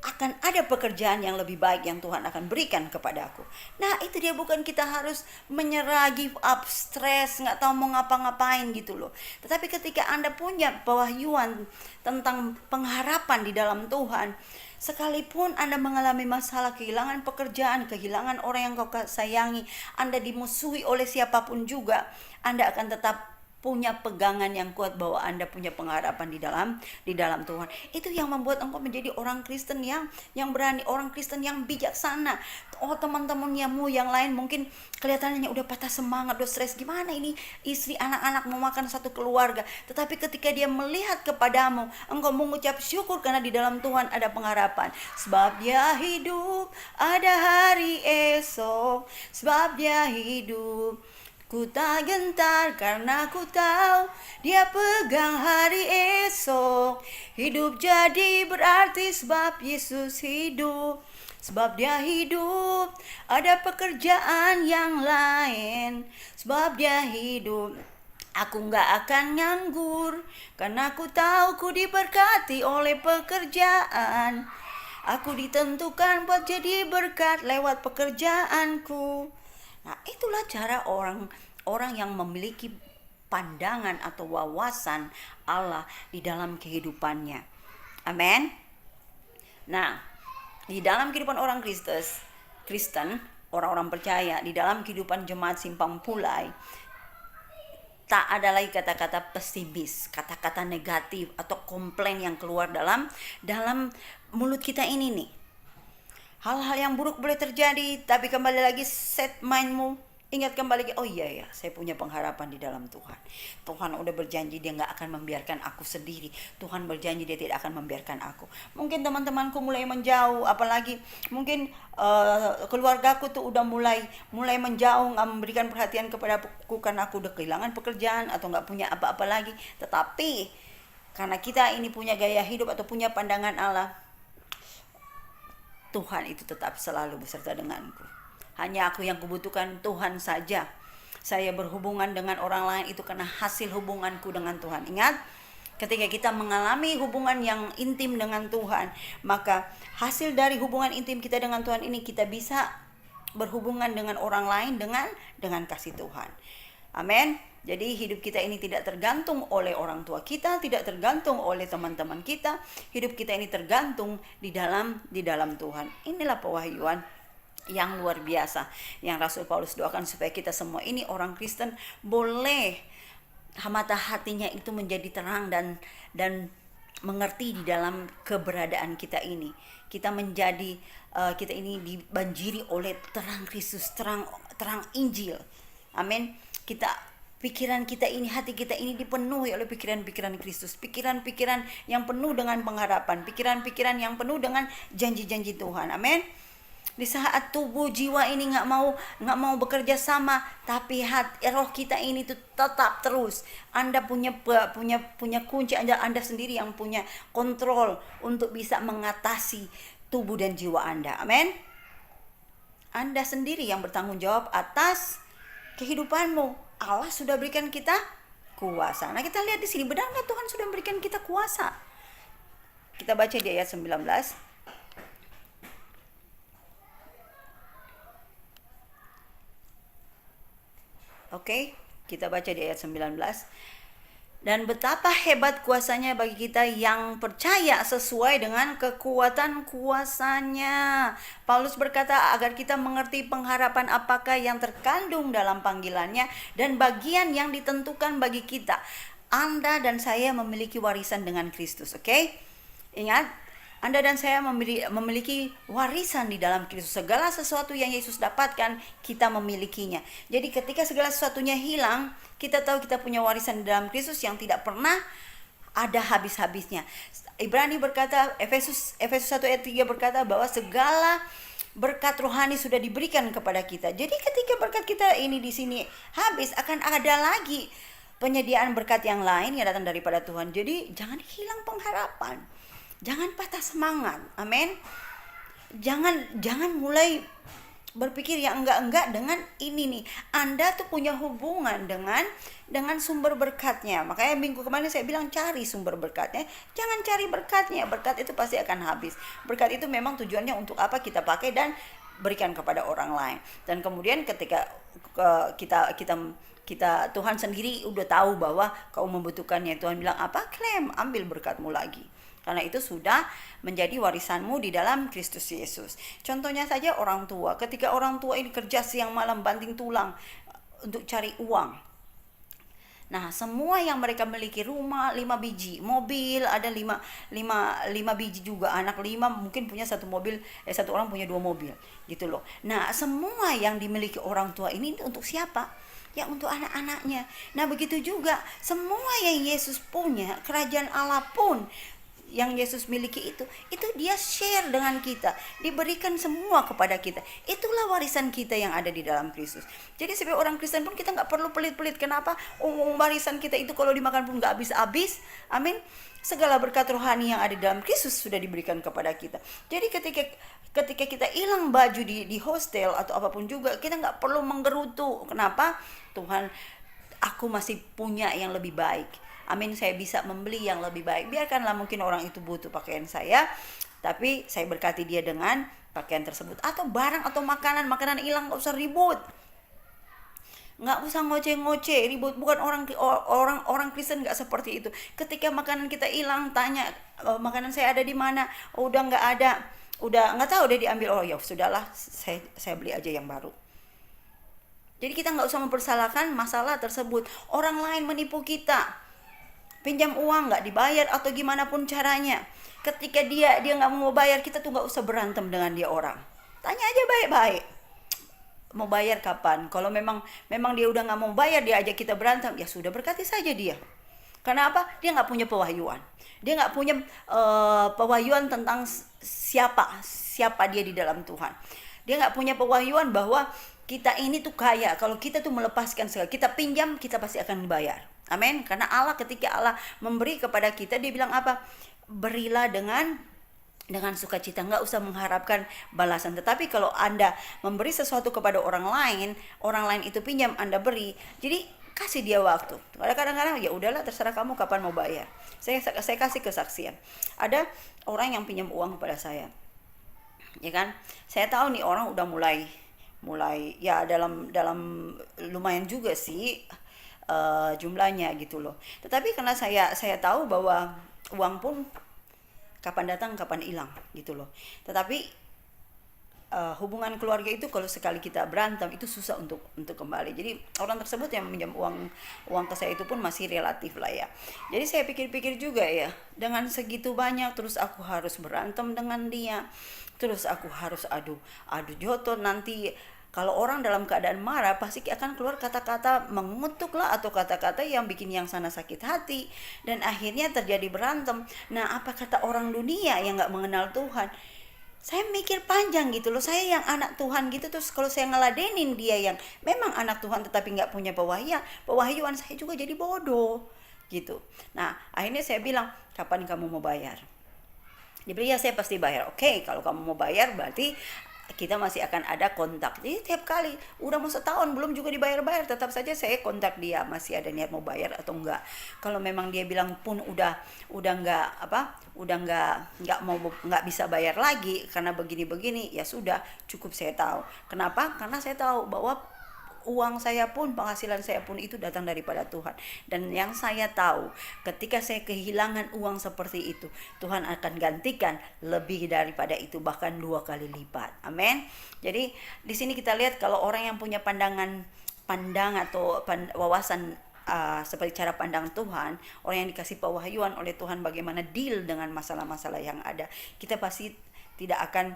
akan ada pekerjaan yang lebih baik yang Tuhan akan berikan kepada aku. Nah, itu dia, bukan kita harus menyerah, give up, stres, nggak tahu mau ngapa-ngapain gitu loh. Tetapi ketika Anda punya pewahyuan tentang pengharapan di dalam Tuhan, sekalipun Anda mengalami masalah, kehilangan pekerjaan, kehilangan orang yang kau sayangi, Anda dimusuhi oleh siapapun juga, Anda akan tetap punya pegangan yang kuat bahwa Anda punya pengharapan di dalam Tuhan. Itu yang membuat engkau menjadi orang Kristen yang berani, orang Kristen yang bijaksana. Oh, teman-temanmu yang lain mungkin kelihatannya udah patah semangat, udah stres, gimana ini istri, anak-anak mau makan satu keluarga. Tetapi ketika dia melihat kepadamu, engkau mengucap syukur karena di dalam Tuhan ada pengharapan. Sebab dia hidup, ada hari esok. Sebab dia hidup, ku tak gentar karena ku tahu dia pegang hari esok. Hidup jadi berarti sebab Yesus hidup. Sebab dia hidup, ada pekerjaan yang lain. Sebab dia hidup, aku gak akan nganggur, karena ku tahu ku diberkati oleh pekerjaan. Aku ditentukan buat jadi berkat lewat pekerjaanku. Nah, itulah cara orang yang memiliki pandangan atau wawasan Allah di dalam kehidupannya. Amin. Nah, di dalam kehidupan orang Kristen, orang-orang percaya, di dalam kehidupan jemaat Simpang Pulai, tak ada lagi kata-kata pesimis, kata-kata negatif atau komplain yang keluar dalam mulut kita ini nih. Hal-hal yang buruk boleh terjadi, tapi kembali lagi set mindmu, ingat kembali, oh iya ya, saya punya pengharapan di dalam Tuhan. Tuhan udah berjanji dia gak akan membiarkan aku sendiri. Tuhan berjanji dia tidak akan membiarkan aku. Mungkin teman-temanku mulai menjauh, apalagi mungkin keluargaku tuh udah mulai menjauh, gak memberikan perhatian kepada aku karena aku udah kehilangan pekerjaan atau gak punya apa-apa lagi. Tetapi karena kita ini punya gaya hidup atau punya pandangan Allah, Tuhan itu tetap selalu beserta denganku. Hanya aku yang kubutuhkan Tuhan saja. Saya berhubungan dengan orang lain itu karena hasil hubunganku dengan Tuhan. Ingat, ketika kita mengalami hubungan yang intim dengan Tuhan, maka hasil dari hubungan intim kita dengan Tuhan ini, kita bisa berhubungan dengan orang lain dengan kasih Tuhan. Amin. Jadi hidup kita ini tidak tergantung oleh orang tua kita, tidak tergantung oleh teman-teman kita. Hidup kita ini tergantung di dalam Tuhan. Inilah pewahyuan yang luar biasa yang Rasul Paulus doakan, supaya kita semua ini orang Kristen boleh mata hatinya itu menjadi terang dan mengerti di dalam keberadaan kita ini. Kita ini dibanjiri oleh terang Kristus, terang Injil. Amin. Pikiran kita ini, hati kita ini dipenuhi oleh pikiran-pikiran Kristus, pikiran-pikiran yang penuh dengan pengharapan, pikiran-pikiran yang penuh dengan janji-janji Tuhan. Amin. Di saat tubuh jiwa ini nggak mau bekerja sama, tapi roh kita ini tuh tetap terus. Anda punya kunci, Anda sendiri yang punya kontrol untuk bisa mengatasi tubuh dan jiwa Anda. Amin. Anda sendiri yang bertanggung jawab atas kehidupanmu. Allah sudah berikan kita kuasa. Nah, kita lihat di sini, benar nggak Tuhan sudah memberikan kita kuasa? Kita baca di ayat 19. Oke, kita baca di ayat 19. Dan betapa hebat kuasanya bagi kita yang percaya sesuai dengan kekuatan kuasanya. Paulus berkata agar kita mengerti pengharapan apakah yang terkandung dalam panggilannya dan bagian yang ditentukan bagi kita. Anda dan saya memiliki warisan dengan Kristus, oke? Ingat, Anda dan saya memiliki warisan di dalam Kristus. Segala sesuatu yang Yesus dapatkan, kita memilikinya. Jadi ketika segala sesuatunya hilang, kita tahu kita punya warisan di dalam Kristus yang tidak pernah ada habis-habisnya. Ibrani berkata, Efesus 1 ayat 3 berkata bahwa segala berkat rohani sudah diberikan kepada kita. Jadi ketika berkat kita ini di sini habis, akan ada lagi penyediaan berkat yang lain yang datang daripada Tuhan. Jadi jangan hilang pengharapan. Jangan patah semangat. Amin. Jangan mulai berpikir yang enggak dengan ini nih. Anda tuh punya hubungan dengan sumber berkatnya. Makanya minggu kemarin saya bilang cari sumber berkatnya. Jangan cari berkatnya. Berkat itu pasti akan habis. Berkat itu memang tujuannya untuk apa kita pakai dan berikan kepada orang lain. Dan kemudian ketika kita Tuhan sendiri udah tahu bahwa kau membutuhkannya, Tuhan bilang apa? Klaim, ambil berkatmu lagi. Karena itu sudah menjadi warisanmu di dalam Kristus Yesus. Contohnya saja orang tua. Ketika orang tua ini kerja siang malam banting tulang untuk cari uang. Nah, semua yang mereka miliki, rumah 5 biji, mobil ada 5 biji juga, anak 5 mungkin punya satu mobil, satu orang punya 2 mobil, gitu loh. Nah, semua yang dimiliki orang tua ini untuk siapa? Ya untuk anak-anaknya. Nah, begitu juga semua yang Yesus punya, kerajaan Allah pun yang Yesus miliki itu dia share dengan kita, diberikan semua kepada kita. Itulah warisan kita yang ada di dalam Kristus. Jadi sebagai orang Kristen pun kita nggak perlu pelit-pelit. Kenapa? Warisan kita itu kalau dimakan pun nggak habis-habis. Amin. Segala berkat rohani yang ada di dalam Kristus sudah diberikan kepada kita. Jadi ketika kita hilang baju di hostel atau apapun juga, kita nggak perlu menggerutu. Kenapa? Tuhan, aku masih punya yang lebih baik. Amin, saya bisa membeli yang lebih baik. Biarkanlah mungkin orang itu butuh pakaian saya, tapi saya berkati dia dengan pakaian tersebut. Atau barang atau makanan hilang, gak usah ribut. Gak usah ngoceh-ngoceh, ribut. Bukan orang Kristen gak seperti itu. Ketika makanan kita hilang, tanya, makanan saya ada di mana? Oh, udah gak ada. Udah gak tahu, udah diambil. Oh ya sudahlah, saya beli aja yang baru. Jadi kita gak usah mempersalahkan masalah tersebut. Orang lain menipu kita, pinjam uang nggak dibayar atau gimana pun caranya. Ketika dia nggak mau bayar, kita tuh nggak usah berantem dengan dia orang. Tanya aja baik-baik, mau bayar kapan. Kalau memang dia udah nggak mau bayar, dia ajak kita berantem, ya sudah, berkati saja dia. Karena apa? Dia nggak punya pewahyuan. Dia nggak punya pewahyuan tentang siapa dia di dalam Tuhan. Dia nggak punya pewahyuan bahwa kita ini tuh kaya. Kalau kita tuh melepaskan segala, kita pinjam, kita pasti akan bayar. Amin. Karena Allah, ketika Allah memberi kepada kita, dia bilang apa? Berilah dengan sukacita, nggak usah mengharapkan balasan. Tetapi kalau Anda memberi sesuatu kepada orang lain itu pinjam, Anda beri, jadi kasih dia waktu. Kadang-kadang ya udahlah, terserah kamu kapan mau bayar. Saya kasih kesaksian. Ada orang yang pinjam uang kepada saya, ya kan? Saya tahu nih orang udah mulai ya dalam lumayan juga sih jumlahnya gitu loh. Tetapi karena saya tahu bahwa uang pun kapan datang kapan hilang gitu loh. Tetapi hubungan keluarga itu kalau sekali kita berantem itu susah untuk kembali. Jadi orang tersebut yang meminjam uang ke saya itu pun masih relatif lah ya. Jadi saya pikir-pikir juga ya, dengan segitu banyak terus aku harus berantem dengan dia, terus aku harus adu jotot. Nanti kalau orang dalam keadaan marah pasti akan keluar kata-kata mengutuk lah, atau kata-kata yang bikin yang sana sakit hati, dan akhirnya terjadi berantem. Nah, apa kata orang dunia yang gak mengenal Tuhan? saya mikir panjang gitu loh, saya yang anak Tuhan gitu, terus kalau saya ngeladenin dia yang memang anak Tuhan tetapi nggak punya pewahyuan, saya juga jadi bodoh gitu. Nah akhirnya saya bilang, kapan kamu mau bayar? Dia bilang, ya saya pasti bayar. Oke, kalau kamu mau bayar berarti kita masih akan ada kontak. Jadi tiap kali udah mau setahun belum juga dibayar-bayar, tetap saja saya kontak dia, masih ada niat mau bayar atau enggak. Kalau memang dia bilang pun udah enggak nggak bisa bayar lagi karena begini-begini, ya sudah, cukup saya tahu. Kenapa? Karena saya tahu bahwa uang saya pun, penghasilan saya pun itu datang daripada Tuhan. Dan yang saya tahu, ketika saya kehilangan uang seperti itu, Tuhan akan gantikan lebih daripada itu, bahkan 2 kali lipat. Amin. Jadi di sini kita lihat kalau orang yang punya pandang atau wawasan seperti cara pandang Tuhan, orang yang dikasih pewahyuan oleh Tuhan bagaimana deal dengan masalah-masalah yang ada, kita pasti tidak akan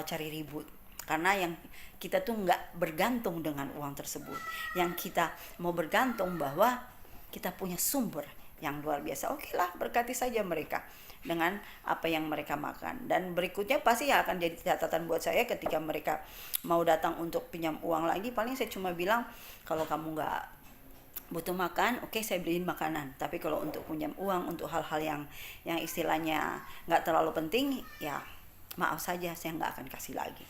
cari ribut. Karena yang kita tuh nggak bergantung dengan uang tersebut. Yang kita mau bergantung bahwa kita punya sumber yang luar biasa. Oke lah, berkati saja mereka dengan apa yang mereka makan. Dan berikutnya pasti akan jadi catatan buat saya ketika mereka mau datang untuk pinjam uang lagi. Paling saya cuma bilang, kalau kamu nggak butuh makan, oke, saya beliin makanan. Tapi kalau untuk pinjam uang untuk hal-hal yang istilahnya nggak terlalu penting, ya maaf saja, saya nggak akan kasih lagi.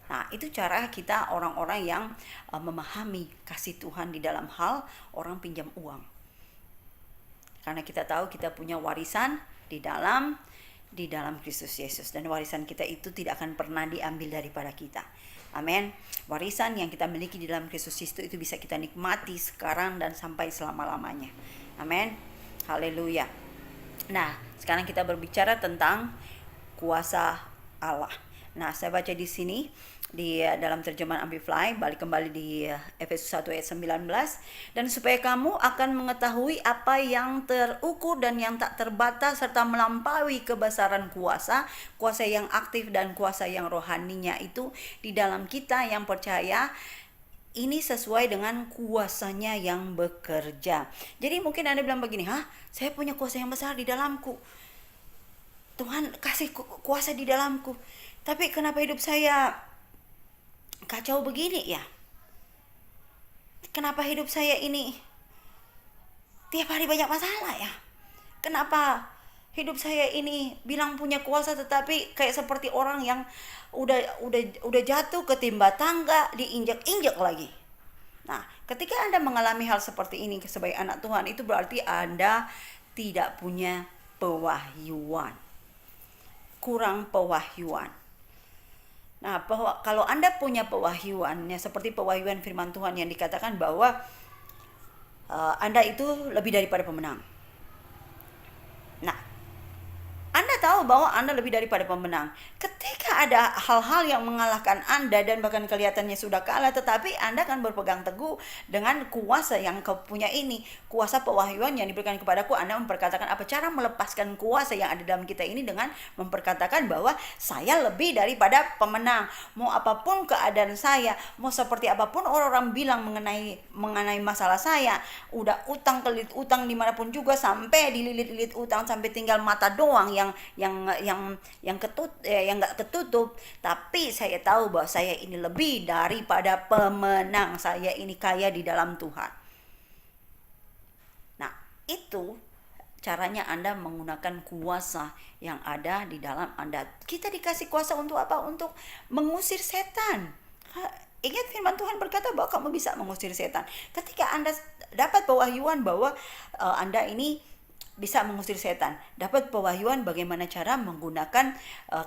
Nah itu cara kita orang-orang yang memahami kasih Tuhan di dalam hal orang pinjam uang. Karena kita tahu kita punya warisan di dalam Kristus Yesus, dan warisan kita itu tidak akan pernah diambil daripada kita. Amin. Warisan yang kita miliki di dalam Kristus Yesus itu bisa kita nikmati sekarang dan sampai selama-lamanya. Amin. Haleluya. Nah, sekarang kita berbicara tentang kuasa Allah. Nah, saya baca di sini di dalam terjemahan Amplify, balik kembali di Efesus 1 ayat 19, dan supaya kamu akan mengetahui apa yang terukur dan yang tak terbatas serta melampaui kebesaran kuasa yang aktif dan kuasa yang rohaninya itu di dalam kita yang percaya. Ini sesuai dengan kuasanya yang bekerja. Jadi mungkin Anda bilang begini, saya punya kuasa yang besar di dalamku. Tuhan kasih kuasa di dalamku. Tapi kenapa hidup saya kacau begini ya? Kenapa hidup saya ini tiap hari banyak masalah ya? Kenapa hidup saya ini bilang punya kuasa tetapi kayak seperti orang yang udah jatuh ketimpa tangga, diinjak-injak lagi. Nah, ketika Anda mengalami hal seperti ini sebagai anak Tuhan, itu berarti Anda tidak punya pewahyuan. Kurang pewahyuan. Nah, bahwa kalau Anda punya pewahyuan, ya seperti pewahyuan firman Tuhan yang dikatakan bahwa Anda itu lebih daripada pemenang. Nah, Anda tahu bahwa Anda lebih daripada pemenang. Ketika ada hal-hal yang mengalahkan Anda dan bahkan kelihatannya sudah kalah, tetapi Anda akan berpegang teguh dengan kuasa yang kau punya ini. Kuasa pewahyuan yang diberikan kepadaku, Anda memperkatakan apa cara melepaskan kuasa yang ada dalam kita ini dengan memperkatakan bahwa saya lebih daripada pemenang. Mau apapun keadaan saya, mau seperti apapun orang-orang bilang mengenai masalah saya, udah utang kelit utang dimanapun juga, sampai dililit-lilit utang sampai tinggal mata doang yang nggak ketutup, tapi saya tahu bahwa saya ini lebih daripada pemenang. Saya ini kaya di dalam Tuhan. Nah, itu caranya Anda menggunakan kuasa yang ada di dalam Anda. Kita dikasih kuasa untuk apa? Untuk mengusir setan. Ingat firman Tuhan berkata bahwa kamu bisa mengusir setan. Ketika Anda dapat pewahyuan bahwa Anda ini bisa mengusir setan, dapat pewahyuan bagaimana cara menggunakan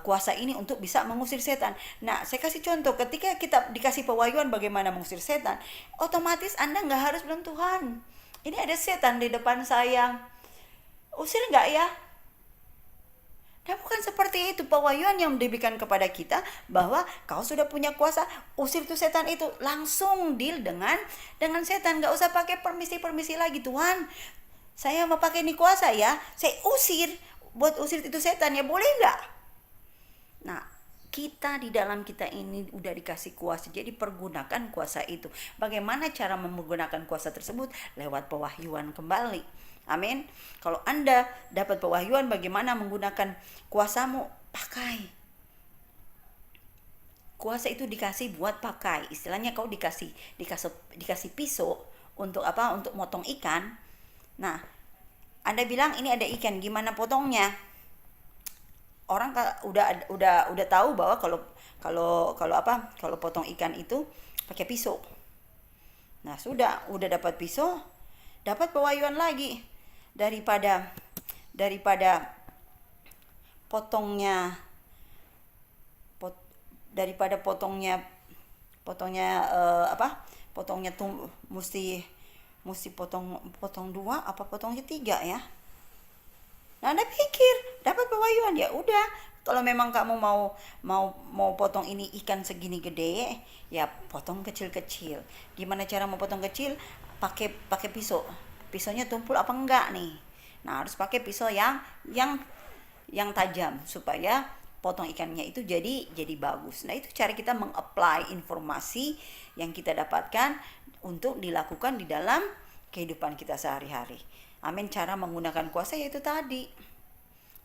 kuasa ini untuk bisa mengusir setan. Nah, saya kasih contoh, ketika kita dikasih pewahyuan bagaimana mengusir setan, otomatis Anda nggak harus bilang, Tuhan, ini ada setan di depan saya, usir nggak ya? Nah, bukan seperti itu. Pewahyuan yang diberikan kepada kita bahwa kau sudah punya kuasa, usir tuh setan itu, langsung deal dengan setan. Nggak usah pakai permisi lagi. Tuhan, saya mau pakai ini kuasa ya, saya usir, buat usir itu setan ya, boleh nggak? Nah, kita di dalam kita ini udah dikasih kuasa, jadi pergunakan kuasa itu. Bagaimana cara menggunakan kuasa tersebut? Lewat pewahyuan kembali. Amin. Kalau Anda dapat pewahyuan bagaimana menggunakan kuasamu, pakai. Kuasa itu dikasih buat pakai. Istilahnya kau dikasih pisau untuk apa? Untuk motong ikan. Nah, Anda bilang ini ada ikan, gimana potongnya? Orang udah tahu bahwa kalau potong ikan itu pakai pisau. Nah, udah dapat pisau, dapat pewahyuan lagi daripada potongnya daripada potongnya mesti potong dua apa potongnya tiga ya. Nah, Anda pikir dapat pewahyuan, ya udah, kalau memang kamu mau potong ini ikan segini gede, ya potong kecil-kecil. Gimana cara mau potong kecil? Pakai pisau. Pisaunya tumpul apa enggak nih? Nah, harus pakai pisau yang tajam supaya potong ikannya itu jadi bagus. Nah, itu cara kita meng-apply informasi yang kita dapatkan untuk dilakukan di dalam kehidupan kita sehari-hari. Amin. Cara menggunakan kuasa yaitu tadi,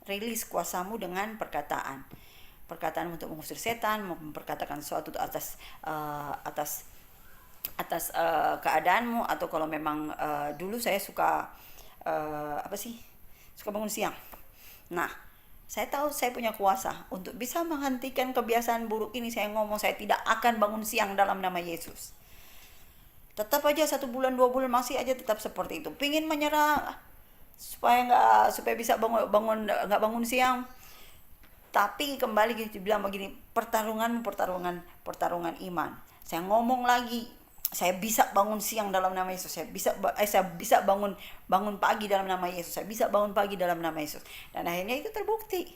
rilis kuasamu dengan perkataan untuk mengusir setan, memperkatakan sesuatu atas keadaanmu. Atau kalau memang dulu saya suka bangun siang. Nah, saya tahu saya punya kuasa untuk bisa menghentikan kebiasaan buruk ini. Saya ngomong saya tidak akan bangun siang dalam nama Yesus. Tetap aja 1 bulan 2 bulan masih aja tetap seperti itu. Pingin menyerah supaya bisa nggak bangun siang. Tapi kembali gitu bilang begini, pertarungan iman. Saya ngomong lagi, saya bisa bangun siang dalam nama Yesus. Saya bisa bangun pagi dalam nama Yesus. Saya bisa bangun pagi dalam nama Yesus. Dan akhirnya itu terbukti.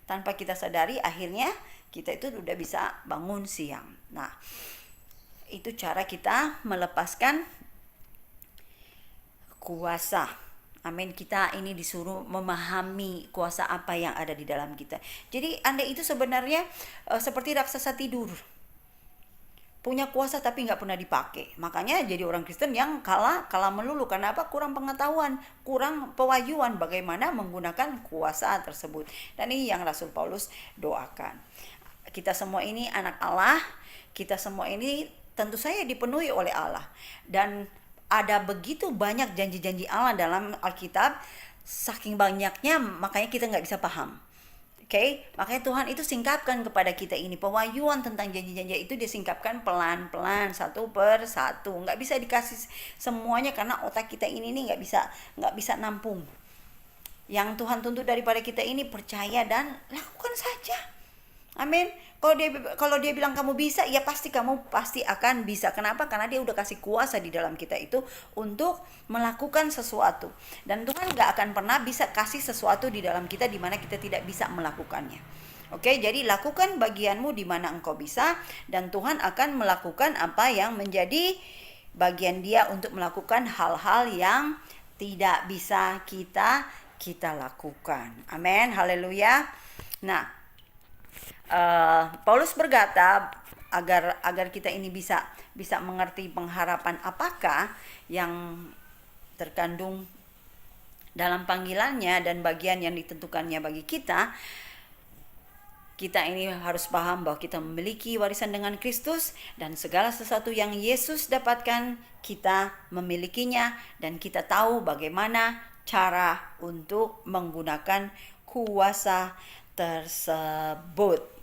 Tanpa kita sadari, akhirnya kita itu udah bisa bangun siang. Nah, itu cara kita melepaskan kuasa. Amin. Kita ini disuruh memahami kuasa apa yang ada di dalam kita. Jadi Anda itu sebenarnya seperti raksasa tidur. Punya kuasa tapi nggak pernah dipakai. Makanya jadi orang Kristen yang kalah melulu. Karena apa? Kurang pengetahuan, kurang pewahyuan bagaimana menggunakan kuasa tersebut. Dan ini yang Rasul Paulus doakan. Kita semua ini anak Allah. Kita semua ini tentu saja dipenuhi oleh Allah. Dan ada begitu banyak janji-janji Allah dalam Alkitab. Saking banyaknya makanya kita nggak bisa paham. Oke, makanya Tuhan itu singkapkan kepada kita ini pewahyuan tentang janji-janji itu disingkapkan pelan-pelan satu per satu. Nggak bisa dikasih semuanya karena otak kita ini nih nggak bisa nampung. Yang Tuhan tuntut daripada kita ini percaya dan lakukan saja. Amin. Kalau dia bilang kamu bisa, ya kamu pasti akan bisa. Kenapa? Karena dia udah kasih kuasa di dalam kita itu untuk melakukan sesuatu. Dan Tuhan gak akan pernah bisa kasih sesuatu di dalam kita di mana kita tidak bisa melakukannya. Oke, jadi lakukan bagianmu di mana engkau bisa, dan Tuhan akan melakukan apa yang menjadi bagian Dia untuk melakukan hal-hal yang tidak bisa kita lakukan. Amin. Haleluya. Nah, Paulus berkata agar kita ini bisa mengerti pengharapan apakah yang terkandung dalam panggilannya dan bagian yang ditentukannya bagi kita ini harus paham bahwa kita memiliki warisan dengan Kristus dan segala sesuatu yang Yesus dapatkan kita memilikinya, dan kita tahu bagaimana cara untuk menggunakan kuasa tersebut.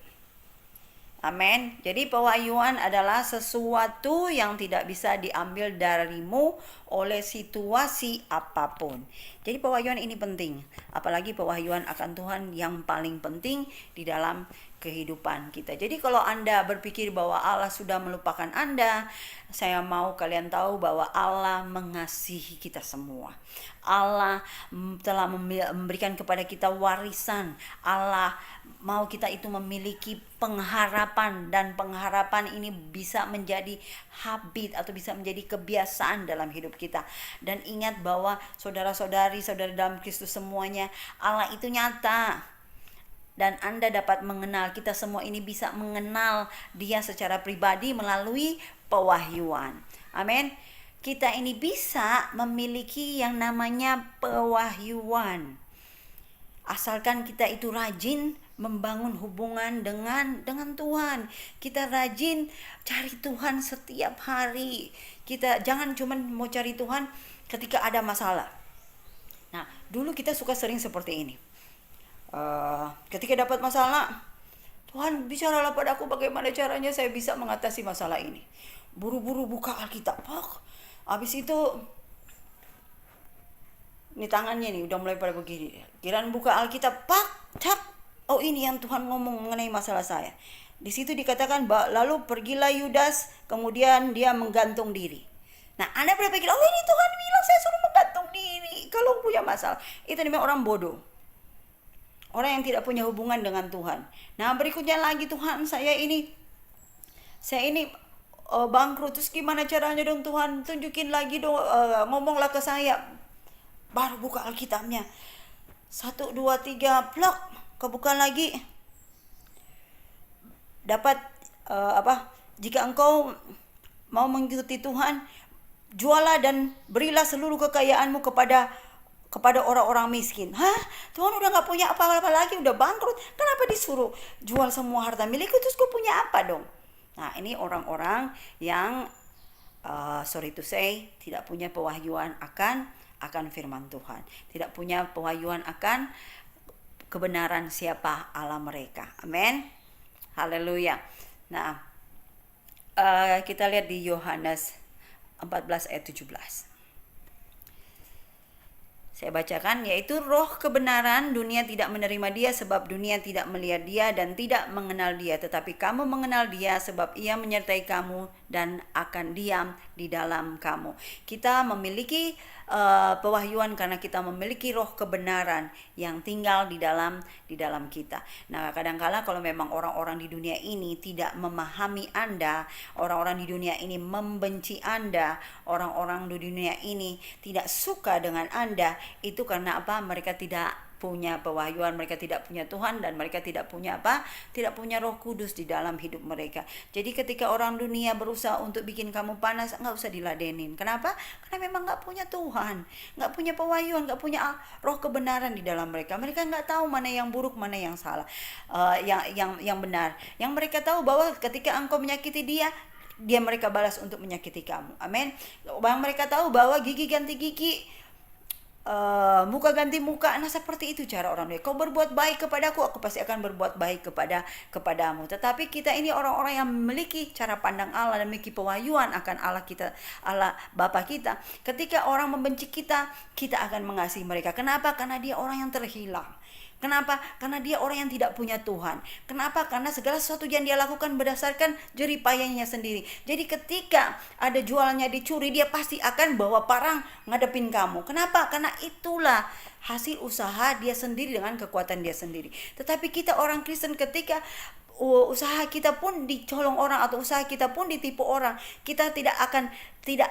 Amin. Jadi pewahyuan adalah sesuatu yang tidak bisa diambil darimu oleh situasi apapun. Jadi pewahyuan ini penting. Apalagi pewahyuan akan Tuhan yang paling penting di dalam kehidupan kita. Jadi kalau Anda berpikir bahwa Allah sudah melupakan Anda, saya mau kalian tahu bahwa Allah mengasihi kita semua. Allah telah memberikan kepada kita warisan. Allah mau kita itu memiliki pengharapan, dan pengharapan ini bisa menjadi habit atau bisa menjadi kebiasaan dalam hidup kita. Dan ingat bahwa saudara-saudari, saudara dalam Kristus semuanya, Allah itu nyata. Dan Anda dapat mengenal, kita semua ini bisa mengenal Dia secara pribadi melalui pewahyuan. Amin. Kita ini bisa memiliki yang namanya pewahyuan. Asalkan kita itu rajin membangun hubungan dengan Tuhan. Kita rajin cari Tuhan setiap hari. Kita jangan cuma mau cari Tuhan ketika ada masalah. Nah, dulu kita sering seperti ini. Ketika dapat masalah, Tuhan bicaralah padaku bagaimana caranya saya bisa mengatasi masalah ini. Buru-buru buka Alkitab. Habis itu ini tangannya nih udah mulai pada begini. Kiraan buka Alkitab, cak. Oh, ini yang Tuhan ngomong mengenai masalah saya. Di situ dikatakan lalu pergilah Yudas, kemudian dia menggantung diri. Nah, Anda berpikir, oh ini Tuhan bilang saya suruh menggantung diri kalau punya masalah. Itu namanya orang bodoh. Orang yang tidak punya hubungan dengan Tuhan. Nah, berikutnya lagi, Tuhan saya ini bangkrut, terus gimana caranya dong Tuhan? Tunjukin lagi dong, ngomonglah ke saya. Baru buka Alkitabnya. 1, 2, 3, plok, kebuka lagi. Dapat jika engkau mau mengikuti Tuhan, jualah dan berilah seluruh kekayaanmu kepada orang-orang miskin. Tuhan udah gak punya apa-apa lagi, udah bangkrut. Kenapa disuruh jual semua harta milikku, terus gue punya apa dong? Nah, ini orang-orang yang sorry to say, tidak punya pewahyuan akan firman Tuhan. Tidak punya pewahyuan akan kebenaran siapa Allah mereka. Amin. Haleluya. Nah, kita lihat di Yohanes 14 ayat 17. Saya bacakan, yaitu roh kebenaran, dunia tidak menerima dia sebab dunia tidak melihat dia dan tidak mengenal dia. Tetapi kamu mengenal dia sebab ia menyertai kamu dan akan diam di dalam kamu. Kita memiliki pewahyuan karena kita memiliki roh kebenaran yang tinggal di dalam kita. Nah, kadang-kala kalau memang orang-orang di dunia ini tidak memahami Anda, orang-orang di dunia ini membenci Anda, orang-orang di dunia ini tidak suka dengan Anda, itu karena apa? Mereka tidak punya pewahyuan, mereka tidak punya Tuhan, dan mereka tidak punya tidak punya Roh Kudus di dalam hidup mereka. Jadi ketika orang dunia berusaha untuk bikin kamu panas, nggak usah diladenin. Kenapa? Karena memang nggak punya Tuhan, nggak punya pewahyuan, nggak punya roh kebenaran di dalam mereka. Mereka nggak tahu mana yang buruk, mana yang salah, yang benar. Yang mereka tahu bahwa ketika engkau menyakiti dia mereka balas untuk menyakiti kamu. Amin. Yang mereka tahu bahwa gigi ganti gigi, muka ganti muka. Nah, seperti itu cara orang dunia. Kau berbuat baik kepadaku, aku pasti akan berbuat baik kepadamu. Tetapi kita ini orang-orang yang memiliki cara pandang Allah dan memiliki pewahyuan akan Allah kita, Allah Bapa kita. Ketika orang membenci kita akan mengasihi mereka. Kenapa? Karena dia orang yang terhilang. Kenapa? Karena dia orang yang tidak punya Tuhan. Kenapa? Karena segala sesuatu yang dia lakukan berdasarkan jeripayanya sendiri. Jadi ketika ada jualannya dicuri, dia pasti akan bawa parang ngadepin kamu. Kenapa? Karena itulah hasil usaha dia sendiri dengan kekuatan dia sendiri. Tetapi kita orang Kristen, ketika usaha kita pun dicolong orang atau usaha kita pun ditipu orang, kita tidak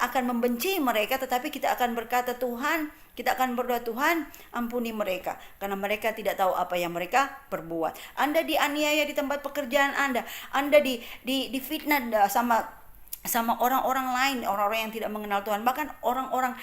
akan membenci mereka, tetapi kita akan berkata, Tuhan, kita akan berdoa, Tuhan ampuni mereka karena mereka tidak tahu apa yang mereka perbuat. Anda dianiaya di tempat pekerjaan Anda difitnah sama orang-orang lain, orang-orang yang tidak mengenal Tuhan, bahkan orang-orang